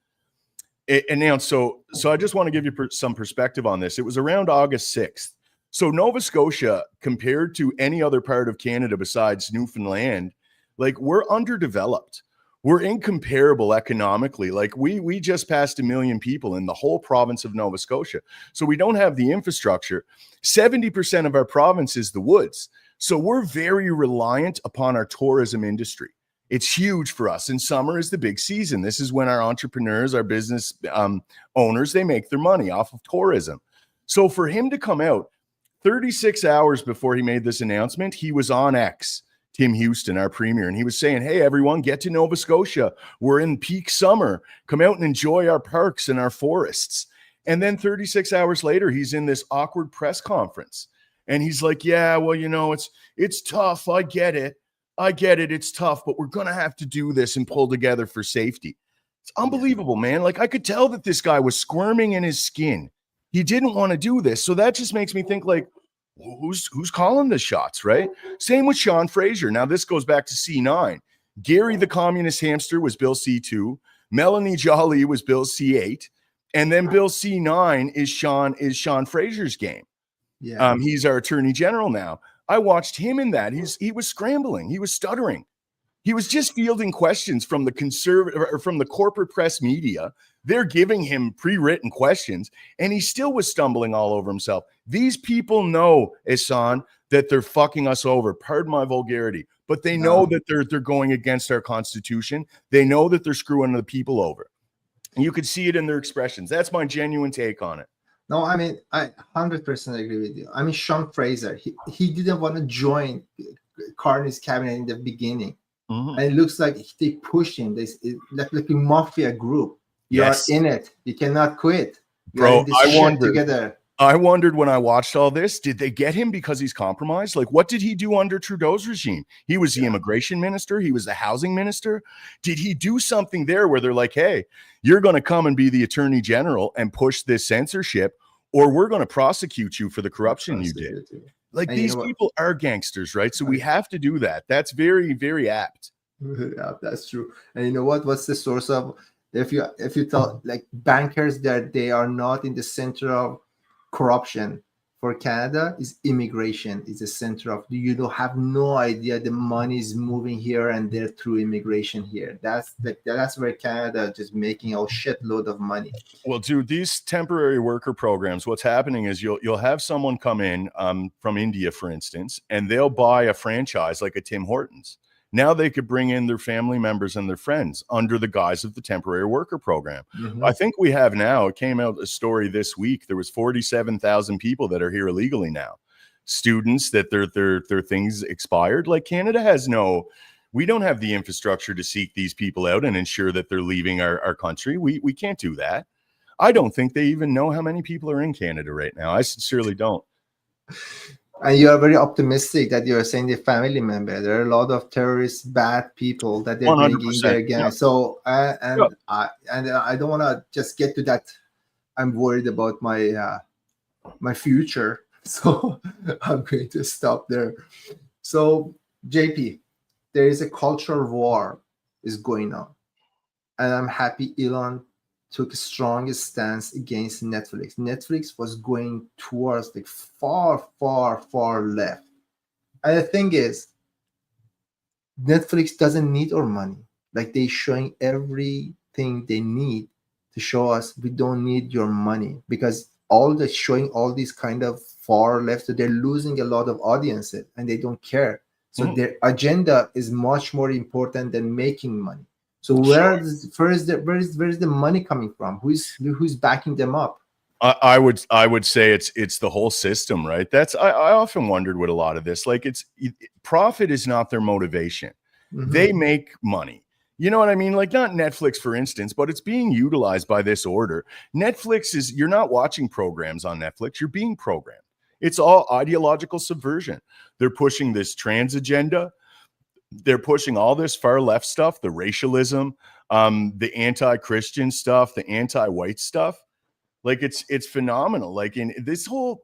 announce. So I just want to give you some perspective on this. It was around August 6th. So Nova Scotia, compared to any other part of Canada besides Newfoundland, like, we're underdeveloped. We're incomparable economically. Like, we just passed 1 million people in the whole province of Nova Scotia. So we don't have the infrastructure. 70% of our province is the woods. So we're very reliant upon our tourism industry. It's huge for us. And summer is the big season. This is when our entrepreneurs, our business owners, they make their money off of tourism. So for him to come out 36 hours before he made this announcement, he was on X, Tim Houston, our premier, and he was saying, hey, everyone, get to Nova Scotia. We're in peak summer. Come out and enjoy our parks and our forests. And then 36 hours later, he's in this awkward press conference. And he's like, yeah, well, you know, it's tough. I get it. It's tough, but we're going to have to do this and pull together for safety. It's unbelievable, man. Like, I could tell that this guy was squirming in his skin. He didn't want to do this. So that just makes me think, like, who's calling the shots, right? Same with Sean Fraser. Now, this goes back to C9. Gary the Communist Hamster was Bill C2. Melanie Joly was Bill C8. And then Bill C9 is Sean Fraser's game. Yeah. He's our attorney general now. I watched him in that. He was scrambling. He was stuttering. He was just fielding questions from the conservative or from the corporate press media. They're giving him pre-written questions, and he still was stumbling all over himself. These people know, Ehsan, that they're fucking us over. Pardon my vulgarity, but they know that they're going against our Constitution. They know that they're screwing the people over. And you could see it in their expressions. That's my genuine take on it. No, I mean, I 100% agree with you. I mean, Sean Fraser, he didn't want to join Carney's cabinet in the beginning. And it looks like they pushed him. They like a mafia group. You're in it. You cannot quit. Bro, I wondered when I watched all this, did they get him because he's compromised? Like, what did he do under Trudeau's regime? He was the immigration minister. He was the housing minister. Did he do something there where they're like, hey, you're going to come and be the attorney general and push this censorship, or we're going to prosecute you for the corruption you did? Like, and these people are gangsters, right? So we have to do that. That's very, very apt. Yeah, that's true. And you know what? What's the source of, if you tell like bankers that they are not in the center of corruption for Canada, is immigration is the center of, you have no idea the money is moving here and there through immigration here. That's where Canada just making a shitload of money. Well, dude, these temporary worker programs, what's happening is you'll have someone come in from India, for instance, and they'll buy a franchise like a Tim Hortons. Now they could bring in their family members and their friends under the guise of the temporary worker program. I think we have now, it came out a story this week, there was 47,000 people that are here illegally now. Students that their things expired. Like, Canada has we don't have the infrastructure to seek these people out and ensure that they're leaving our country. We can't do that. I don't think they even know how many people are in Canada right now. I sincerely don't. And you are very optimistic that you are saying the family member. There are a lot of terrorists, bad people that they're bringing there again. Yeah. So, I don't want to just get to that. I'm worried about my my future, so I'm going to stop there. So, JP, there is a cultural war is going on, and I'm happy Elon took a strong stance against Netflix. Netflix was going towards the far, far, far left. And the thing is, Netflix doesn't need our money. Like, they're showing everything they need to show us we don't need your money, because showing all these kind of far left, so they're losing a lot of audiences and they don't care. So their agenda is much more important than making money. So where's the money coming from? Who's backing them up? I would say it's the whole system, right? I often wondered with a lot of this, like, profit is not their motivation. They make money. You know what I mean? Like, not Netflix, for instance, but it's being utilized by this order. Netflix you're not watching programs on Netflix, you're being programmed. It's all ideological subversion. They're pushing this trans agenda. They're pushing all this far left stuff, the racialism, the anti-Christian stuff, the anti-white stuff. Like, it's phenomenal. Like, in this the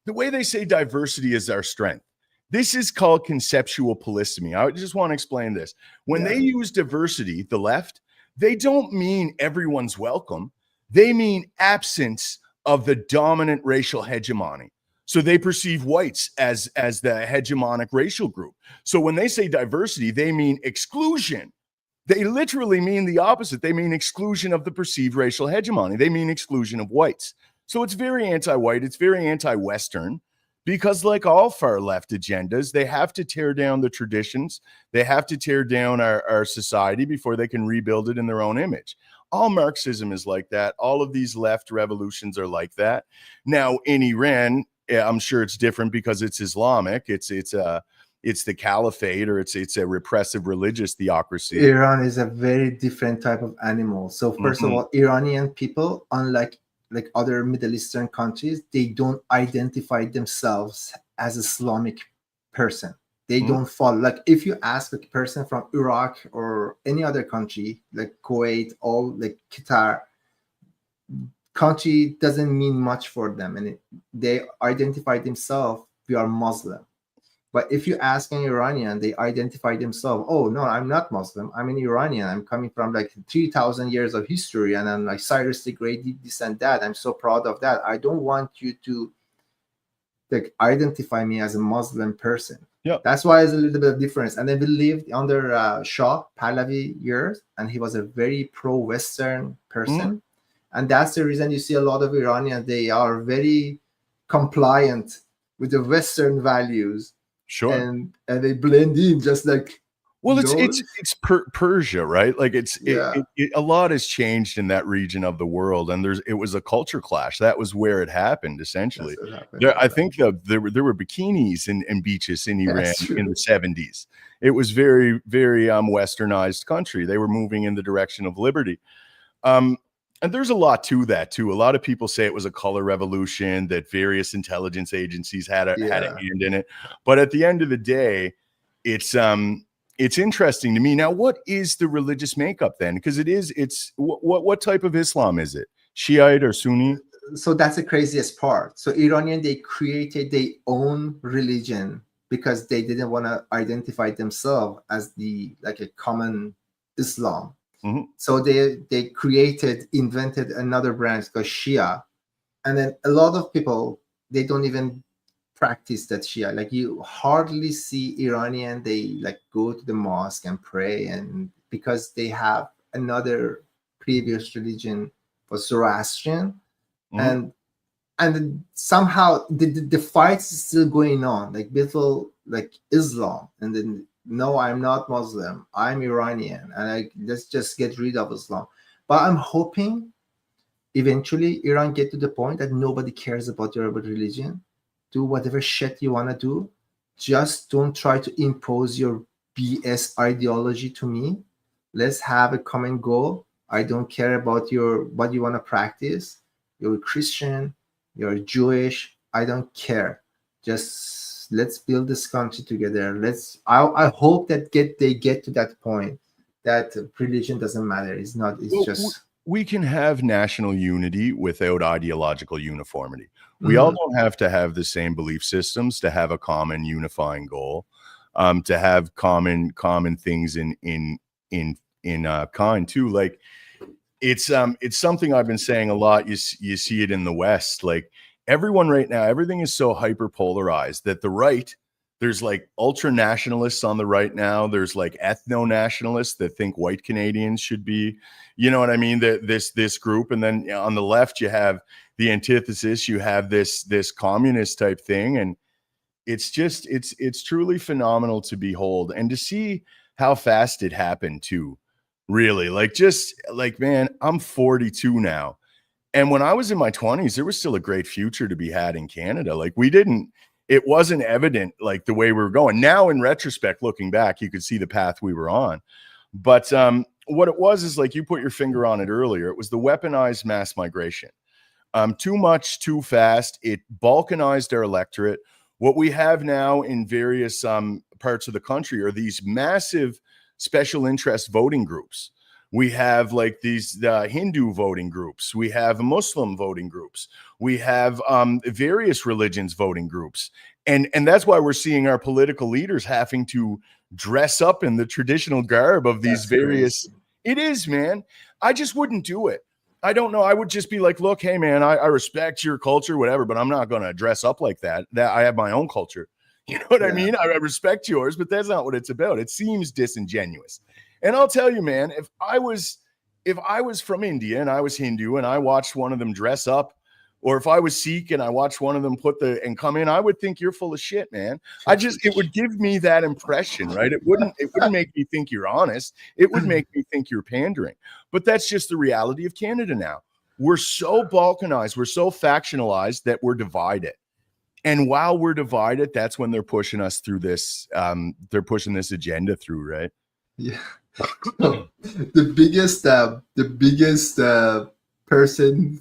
way they say diversity is our strength. This is called conceptual polygamy. I just want to explain this. When they use diversity, the left, they don't mean everyone's welcome. They mean absence of the dominant racial hegemony. So they perceive whites as the hegemonic racial group. So when they say diversity, they mean exclusion. They literally mean the opposite. They mean exclusion of the perceived racial hegemony. They mean exclusion of whites. So it's very anti-white. It's very anti-Western, because, like all far left agendas, they have to tear down the traditions. They have to tear down our society before they can rebuild it in their own image. All Marxism is like that. All of these left revolutions are like that. Now in Iran, I'm sure it's different because it's Islamic. It's the caliphate, or it's a repressive religious theocracy. Iran is a very different type of animal. So first of all, Iranian people, unlike like other Middle Eastern countries, they don't identify themselves as Islamic person. They don't fall. Like if you ask a person from Iraq or any other country, like Kuwait or like Qatar, country doesn't mean much for them, and they identify themselves, we are Muslim. But if you ask an Iranian, they identify themselves, oh no, I'm not Muslim, I'm an Iranian, I'm coming from like 3,000 years of history, and I'm like Cyrus the Great did this and that, I'm so proud of that. I don't want you to like identify me as a Muslim person. Yeah, that's why it's a little bit of difference. And then we lived under Shah Pahlavi years, and he was a very pro-Western person. And that's the reason you see a lot of Iranians, they are very compliant with the Western values. Sure. And they blend in just like, well, it's Persia, right? Like a lot has changed in that region of the world, and it was a culture clash. That was where it happened, essentially. I think there were bikinis and beaches in Iran in the 70s. It was very, very westernized country. They were moving in the direction of liberty. And there's a lot to that too. A lot of people say it was a color revolution, that various intelligence agencies had a hand in it. But at the end of the day, it's interesting to me. Now, what is the religious makeup then? Because it's what type of Islam is it? Shiite or Sunni? So that's the craziest part. So Iranian, they created their own religion because they didn't want to identify themselves as like a common Islam. So they invented another branch called Shia. And then a lot of people, they don't even practice that Shia. Like you hardly see Iranian, they like go to the mosque and pray, and because they have another previous religion was Zoroastrian. And somehow the fight is still going on, like people like Islam, and then no, I'm not Muslim, I'm Iranian, and let's just get rid of Islam. But I'm hoping eventually Iran get to the point that nobody cares about your religion. Do whatever shit you want to do. Just don't try to impose your BS ideology to me. Let's have a common goal. I don't care about what you want to practice. You're a Christian, you're Jewish, I don't care. Just let's build this country together. I hope that they get to that point that religion doesn't matter. It's just we can have national unity without ideological uniformity. We all don't have to have the same belief systems to have a common unifying goal, to have common things in kind too. Like it's something I've been saying a lot. You see it in the West. Like everyone right now, everything is so hyper polarized that the right, there's like ultra nationalists on the right now. There's like ethno nationalists that think white Canadians should be, you know what I mean? This group, and then on the left you have the antithesis. You have this communist type thing, and it's just it's truly phenomenal to behold and to see how fast it happened too. Really, man, I'm 42 now, and when I was in my 20s, there was still a great future to be had in Canada. Like it wasn't evident like the way we were going. Now, in retrospect, looking back, you could see the path we were on. But what it was is like you put your finger on it earlier. It was the weaponized mass migration. Too much, too fast. It balkanized our electorate. What we have now in various parts of the country are these massive special interest voting groups. We have like these Hindu voting groups. We have Muslim voting groups. We have various religions voting groups. And that's why we're seeing our political leaders having to dress up in the traditional garb of these various. Crazy. It is, man. I just wouldn't do it. I don't know. I would just be like, look, hey, man, I respect your culture, whatever, but I'm not going to dress up like that. That I have my own culture. You know what I mean? I respect yours, but that's not what it's about. It seems disingenuous. And I'll tell you, man, if I was from India and I was Hindu and I watched one of them dress up or if I was Sikh and I watched one of them and come in, I would think you're full of shit, man. It would give me that impression, right? It wouldn't make me think you're honest. It would make me think you're pandering. But that's just the reality of Canada now. We're so balkanized, we're so factionalized that we're divided. And while we're divided, that's when they're pushing us through this. They're pushing this agenda through, right? Yeah. The biggest person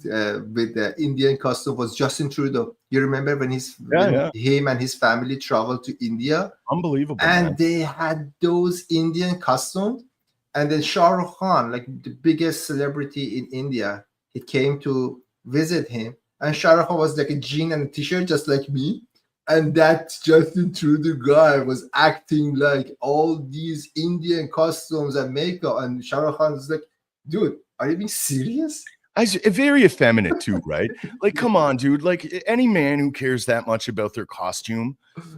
with the Indian custom was Justin Trudeau. You remember when him and his family traveled to India? Unbelievable. And man. they had those Indian customs. And then Shah Rukh Khan, like the biggest celebrity in India, he came to visit him. And Shah Rukh Khan was like a jean and a t-shirt, just like me. And that Justin Trudeau guy was acting like all these Indian costumes and makeup. And Shah Rukh Khan was like, dude, are you being serious? Very effeminate too, right? Like, come on, dude. Like any man who cares that much about their costume,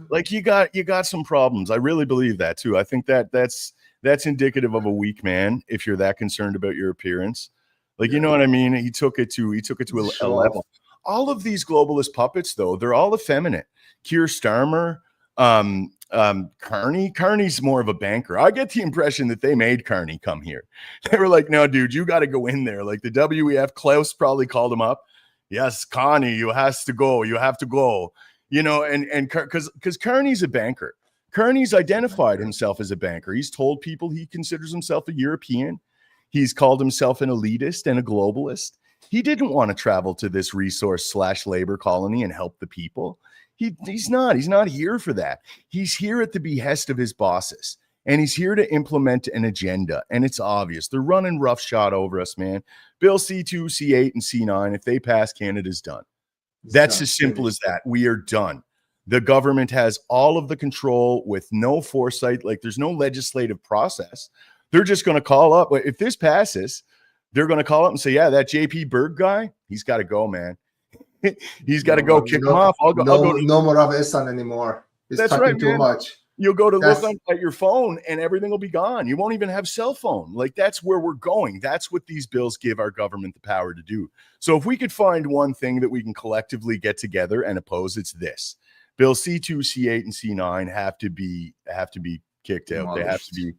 like you got some problems. I really believe that too. I think that's indicative of a weak man if you're that concerned about your appearance. Like, you know what I mean? He took it to a level. All of these globalist puppets, though, they're all effeminate. Keir Starmer, Carney's more of a banker. I get the impression that they made Carney come here. They were like, no, dude, you got to go in there. Like the WEF, Klaus probably called him up. Yes, Carney, you have to go. You have to go. You know, and because Carney's a banker. Carney's identified himself as a banker. He's told people he considers himself a European. He's called himself an elitist and a globalist. He didn't want to travel to this resource/labor colony and help the people. He's not here for that. He's here at the behest of his bosses, and he's here to implement an agenda. And it's obvious they're running roughshod over us, man. Bill C2, C8, and C9. If they pass, Canada's done. That's as simple as that. We are done. The government has all of the control with no foresight. Like there's no legislative process. They're just going to call up. If this passes, they're going to call up and say, yeah, that JP Berg guy, he's got to go, man. He's got to go. Kick him off. I'll go. No more of Esan anymore. It's talking too much. You'll go to look at your phone and everything will be gone. You won't even have cell phone. Like that's where we're going. That's what these bills give our government the power to do. So if we could find one thing that we can collectively get together and oppose, it's this. Bill C2, C8, and C9 have to be kicked out. They have to be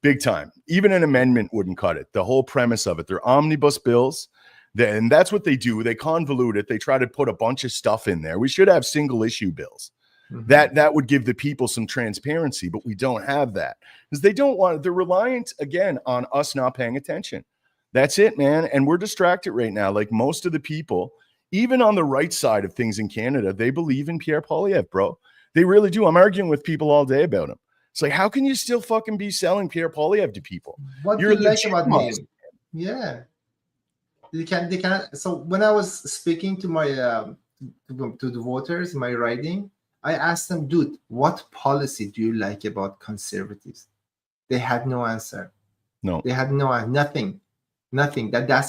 big time. Even an amendment wouldn't cut it. The whole premise of it, they're omnibus bills. And that's what they do. They convolute it. They try to put a bunch of stuff in there. We should have single issue bills. Mm-hmm. That would give the people some transparency, but we don't have that because they're reliant again on us not paying attention. That's it, man. And we're distracted right now. Like most of the people, even on the right side of things in Canada, they believe in Pierre Poilievre, bro. They really do. I'm arguing with people all day about him. It's like, how can you still fucking be selling Pierre Poilievre to people? What do you like about him? Yeah. They can. So when I was speaking to my to the voters, my writing, I asked them, dude, what policy do you like about conservatives? They had no answer. No, they had nothing. That's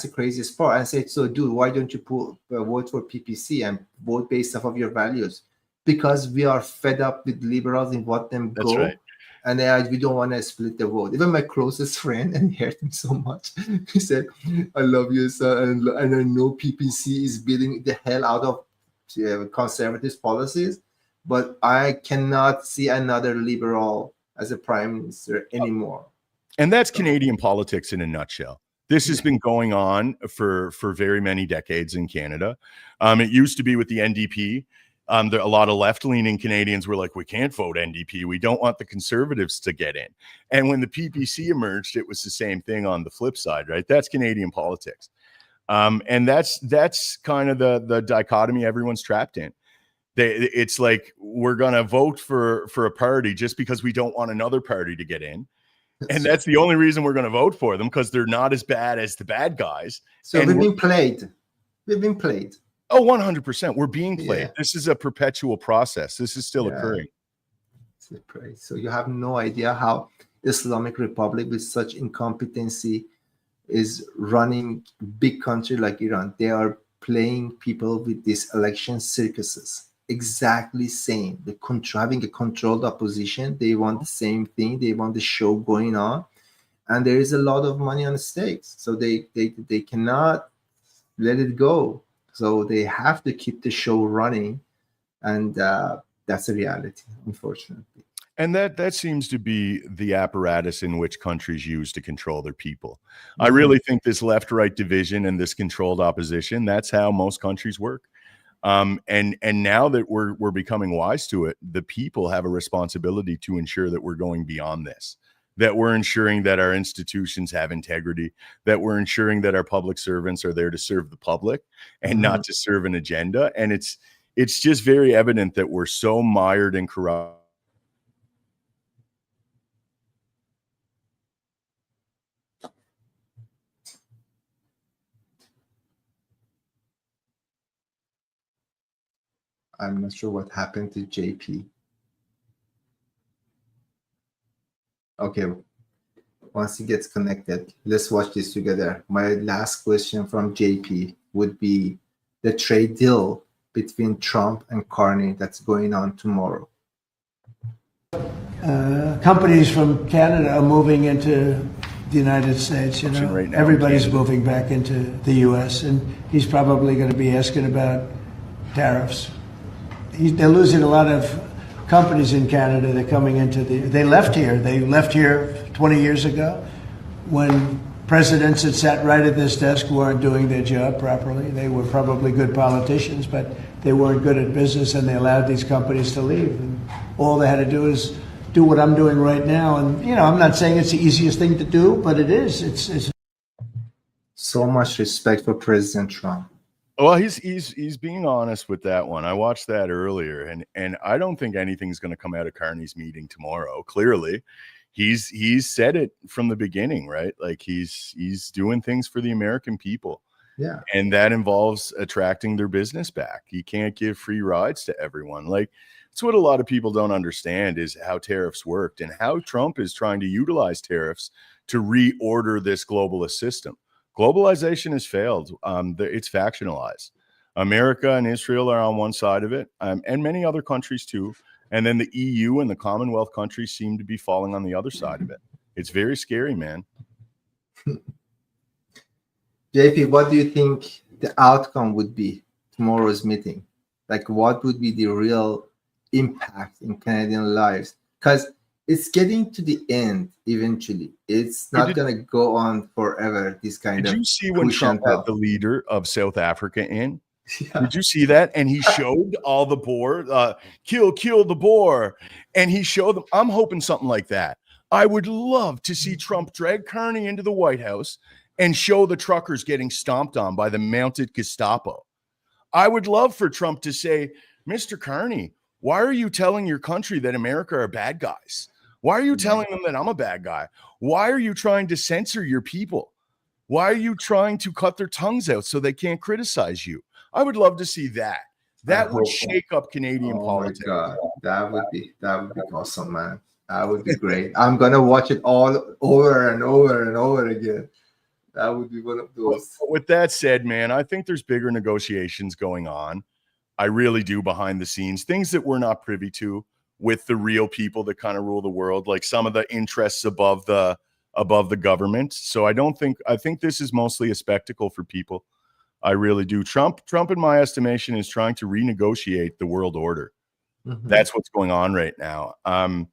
the craziest part. I said, so dude, why don't you vote for PPC and vote based off of your values? Because we are fed up with liberals and want them go. That's right. And we don't want to split the vote. Even my closest friend, and he hurt him so much, he said, I love you, sir. And I know PPC is beating the hell out of conservative policies, but I cannot see another liberal as a prime minister anymore. And that's Canadian politics in a nutshell. This has been going on for very many decades in Canada. It used to be with the NDP. A lot of left-leaning Canadians were like, we can't vote NDP. We don't want the Conservatives to get in. And when the PPC emerged, it was the same thing on the flip side, right? That's Canadian politics. And that's kind of the dichotomy everyone's trapped in. It's like we're going to vote for a party just because we don't want another party to get in. And that's the only reason we're going to vote for them, because they're not as bad as the bad guys. So we've been played. Oh, 100%. We're being played. Yeah. This is a perpetual process. This is still occurring. So you have no idea how Islamic Republic with such incompetency is running big country like Iran. They are playing people with these election circuses. Exactly same. Having a controlled opposition. They want the same thing. They want the show going on. And there is a lot of money on the stakes. So they cannot let it go. So they have to keep the show running, and that's a reality, unfortunately. And that seems to be the apparatus in which countries use to control their people. I really think this left-right division and this controlled opposition, that's how most countries work. And now that we're becoming wise to it, the people have a responsibility to ensure that we're going beyond this, that we're ensuring that our institutions have integrity, that we're ensuring that our public servants are there to serve the public and not to serve an agenda. And it's just very evident that we're so mired in corrupt. I'm not sure what happened to JP. Okay, once he gets connected, let's watch this together. My last question from JP would be the trade deal between Trump and Carney that's going on tomorrow. Companies from Canada are moving into the United States. You know, Right now, everybody's moving back into the U.S., and he's probably going to be asking about tariffs. They're losing a lot of companies in Canada. They're coming into they left here. They left here 20 years ago when presidents that sat right at this desk weren't doing their job properly. They were probably good politicians, but they weren't good at business, and they allowed these companies to leave. And all they had to do is do what I'm doing right now. And, you know, I'm not saying it's the easiest thing to do, but it is. It's So much respect for President Trump. Well, he's being honest with that one. I watched that earlier, and I don't think anything's going to come out of Carney's meeting tomorrow. Clearly, he's said it from the beginning, right? Like he's doing things for the American people. Yeah. And that involves attracting their business back. He can't give free rides to everyone. Like, it's what a lot of people don't understand is how tariffs worked and how Trump is trying to utilize tariffs to reorder this globalist system. Globalization has failed. It's factionalized. America and Israel are on one side of it, and many other countries too. And then the EU and the Commonwealth countries seem to be falling on the other side of it. It's very scary, man. JP, what do you think the outcome would be tomorrow's meeting? Like, what would be the real impact in Canadian lives? Because it's getting to the end eventually. It's not going to go on forever, this kind of. Did you see when Trump had the leader of South Africa in? Yeah. Did you see that? And he showed all the boar, kill the boar. And he showed them. I'm hoping something like that. I would love to see Trump drag Carney into the White House and show the truckers getting stomped on by the mounted Gestapo. I would love for Trump to say, Mr. Carney, why are you telling your country that America are bad guys? Why are you telling them that I'm a bad guy? Why are you trying to censor your people? Why are you trying to cut their tongues out so they can't criticize you? I would love to see that. That would shake up Canadian politics. Oh my God, that would be awesome, man. That would be great. I'm gonna watch it all over and over and over again. That would be one of those. With that said, man, I think there's bigger negotiations going on. I really do, behind the scenes, things that we're not privy to with the real people that kind of rule the world, like some of the interests above the government. So I think this is mostly a spectacle for people. I really do. Trump, in my estimation, is trying to renegotiate the world order. Mm-hmm. That's what's going on right now. And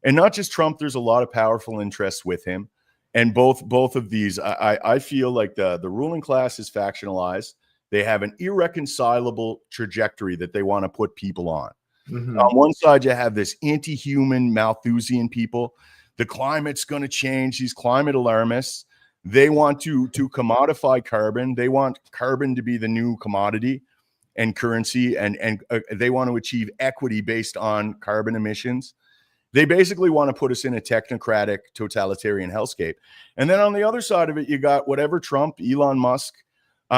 not just Trump, there's a lot of powerful interests with him. And both of these, I feel like the ruling class is factionalized. They have an irreconcilable trajectory that they want to put people on. Mm-hmm. On one side, you have this anti-human Malthusian people. The climate's going to change. These climate alarmists. They want to commodify carbon. They want carbon to be the new commodity and currency, and they want to achieve equity based on carbon emissions. They basically want to put us in a technocratic, totalitarian hellscape. And then on the other side of it, you got whatever Trump, Elon Musk,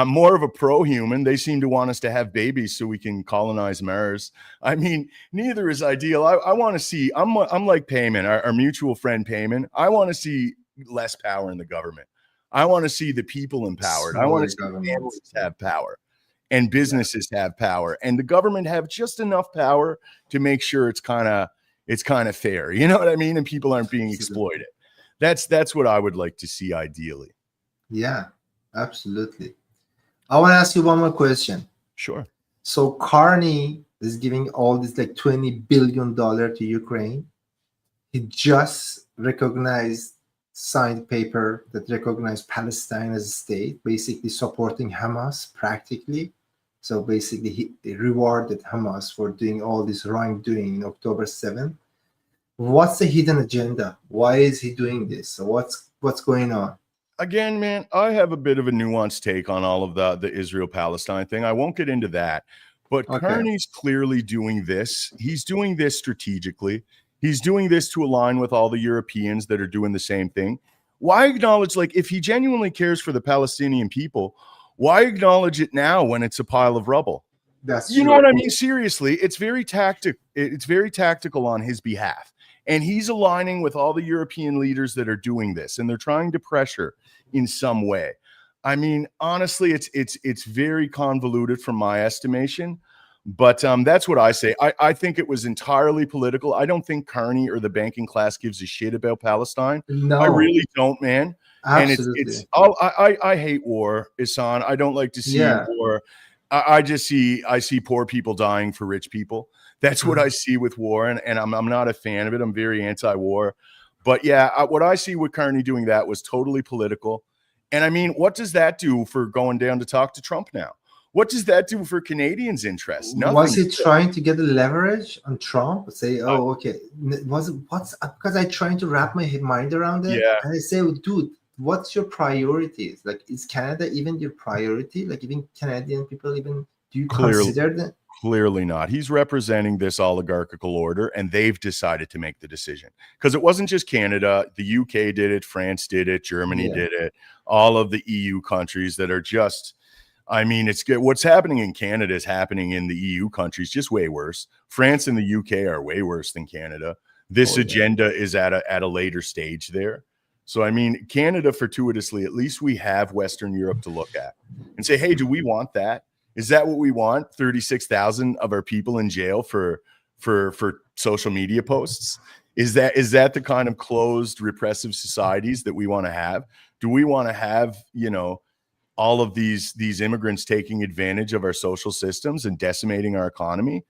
more of a pro-human. They seem to want us to have babies so we can colonize Mars. I mean, neither is ideal. I want to see, I'm like Payman, our mutual friend Payman. I want to see less power in the government. I want to see the people empowered. I want to see families have power and businesses have power, and the government have just enough power to make sure it's kind of fair. You know what I mean? And people aren't being exploited. That's what I would like to see ideally. Yeah, absolutely. I want to ask you one more question. Sure. So Carney is giving all this like $20 billion to Ukraine. He just signed paper that recognized Palestine as a state, basically supporting Hamas practically. So basically he rewarded Hamas for doing all this wrongdoing in October 7th. What's the hidden agenda? Why is he doing this? So what's going on? Again, man, I have a bit of a nuanced take on all of the Israel-Palestine thing. I won't get into that. But Okay. Carney's clearly doing this. He's doing this strategically. He's doing this to align with all the Europeans that are doing the same thing. Why acknowledge, like, if he genuinely cares for the Palestinian people, why acknowledge it now when it's a pile of rubble? That's You true. know what I mean? Seriously, it's very tactical on his behalf. And he's aligning with all the European leaders that are doing this, and they're trying to pressure in some way. I mean, honestly, it's very convoluted from my estimation, but that's what I say. I think it was entirely political. I don't think Carney or the banking class gives a shit about Palestine. No, I really don't, man. absolutely. And it's I hate war, Isan. I don't like to see war. I see poor people dying for rich people. That's what I see with war, and I'm not a fan of it. I'm very anti-war. But yeah, what I see with Carney doing that was totally political. And I mean, what does that do for going down to talk to Trump now? What does that do for Canadians' interests? Nothing. Was he trying to get a leverage on Trump? Say, oh, okay. Because I trying to wrap my mind around it. Yeah. And I say, well, dude, what's your priorities? Like, is Canada even your priority? Like, even Canadian people, even do you consider that? Clearly not. He's representing this oligarchical order, and they've decided to make the decision. Because it wasn't just Canada. The UK did it. France did it. Germany did it. All of the EU countries that are just, I mean, it's good. What's happening in Canada is happening in the EU countries, just way worse. France and the UK are way worse than Canada. This agenda is at a later stage there. So, I mean, Canada, fortuitously, at least we have Western Europe to look at and say, hey, do we want that? Is that what we want? 36,000 of our people in jail for social media posts? Is that the kind of closed, repressive societies that we want to have? Do we want to have, you know, all of these immigrants taking advantage of our social systems and decimating our economy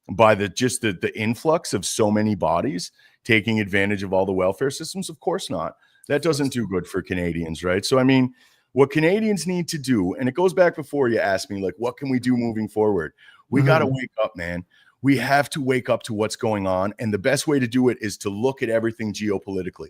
by the influx of so many bodies taking advantage of all the welfare systems? Of course not. That doesn't do good for Canadians, right? So, I mean, what Canadians need to do, and it goes back before you asked me, like, what can we do moving forward? We got to wake up, man. We have to wake up to what's going on. And the best way to do it is to look at everything geopolitically.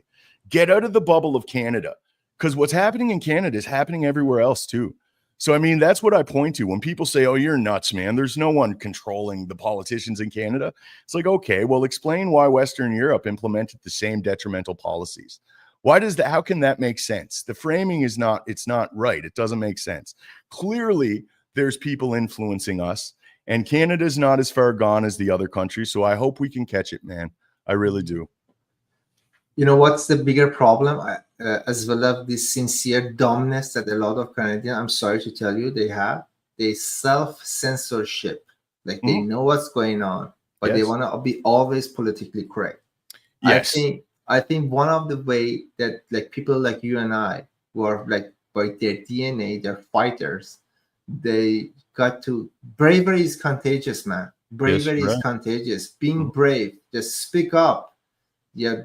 Get out of the bubble of Canada, because what's happening in Canada is happening everywhere else too. So, I mean, that's what I point to when people say, oh, you're nuts, man. There's no one controlling the politicians in Canada. It's like, okay, well, explain why Western Europe implemented the same detrimental policies. Why does that? How can that make sense? The framing is not, it's not right. It doesn't make sense. Clearly, there's people influencing us, and Canada's not as far gone as the other countries. So I hope we can catch it, man. I really do. You know, what's the bigger problem? As well as this sincere dumbness that a lot of Canadians, I'm sorry to tell you, they have. They self-censorship. Like they know what's going on, but they want to be always politically correct. Yes. I think one of the way that like people like you and I, who are like by their DNA, they're fighters, they got to, bravery is contagious, man. Bravery is contagious. Being brave, just speak up. Yeah,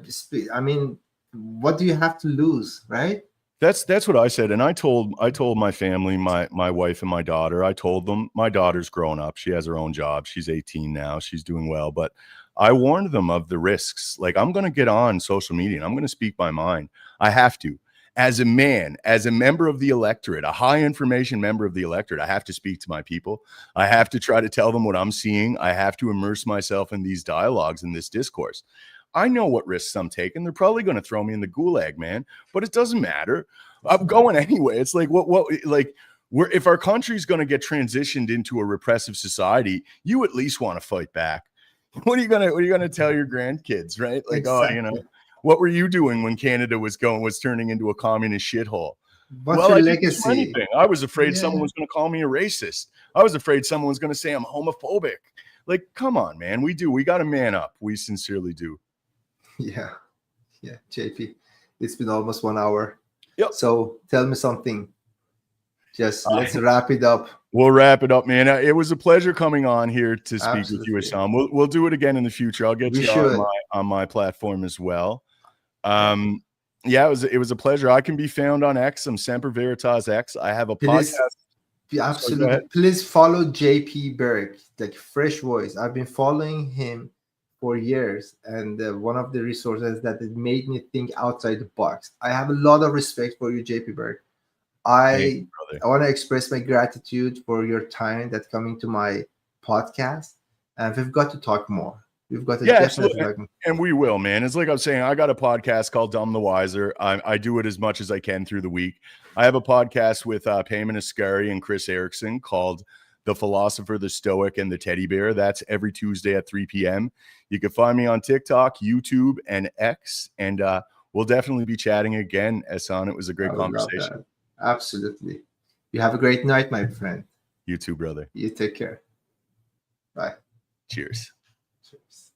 I mean, what do you have to lose, right? That's what I said. And I told my family, my wife and my daughter, I told them, my daughter's grown up. She has her own job. She's 18 now. She's doing well. But I warned them of the risks. Like, I'm going to get on social media and I'm going to speak my mind. I have to. As a man, as a member of the electorate, a high information member of the electorate, I have to speak to my people. I have to try to tell them what I'm seeing. I have to immerse myself in these dialogues, in this discourse. I know what risks I'm taking. They're probably going to throw me in the gulag, man, but it doesn't matter. I'm going anyway. It's like, if our country's going to get transitioned into a repressive society, you at least want to fight back. What are you going to tell your grandkids, right? Like, exactly. Oh, you know, what were you doing when Canada was turning into a communist shithole? What's your legacy? I was afraid someone was going to call me a racist. I was afraid someone was going to say I'm homophobic. Like, come on, man. We got to man up. We sincerely do. Yeah. JP, it's been almost 1 hour. Yep. So tell me something. just let's wrap it up. We'll wrap it up, man. It was a pleasure coming on here to speak Absolutely. with you, Hassan. We'll do it again in the future. I'll get We you should. on my platform as well. Yeah, it was a pleasure. I can be found on X. I'm Semper Veritas X. I have a podcast. Absolutely. Please follow JP Berg, like fresh voice. I've been following him for years, and one of the resources that it made me think outside the box. I have a lot of respect for you, JP Berg. I want to express my gratitude for your time that coming to my podcast, and we've got to talk more. We've got to definitely talk more. And we will, man. It's like I was saying, I got a podcast called Dumb the Wiser. I do it as much as I can through the week. I have a podcast with Payman Ascari and Chris Erickson called The Philosopher, the Stoic, and the Teddy Bear. That's every Tuesday at 3 p.m. You can find me on TikTok, YouTube, and X, and we'll definitely be chatting again, Hassan. It was a great conversation. Absolutely. You have a great night, my friend. You too, brother. You take care. Bye. Cheers. Cheers.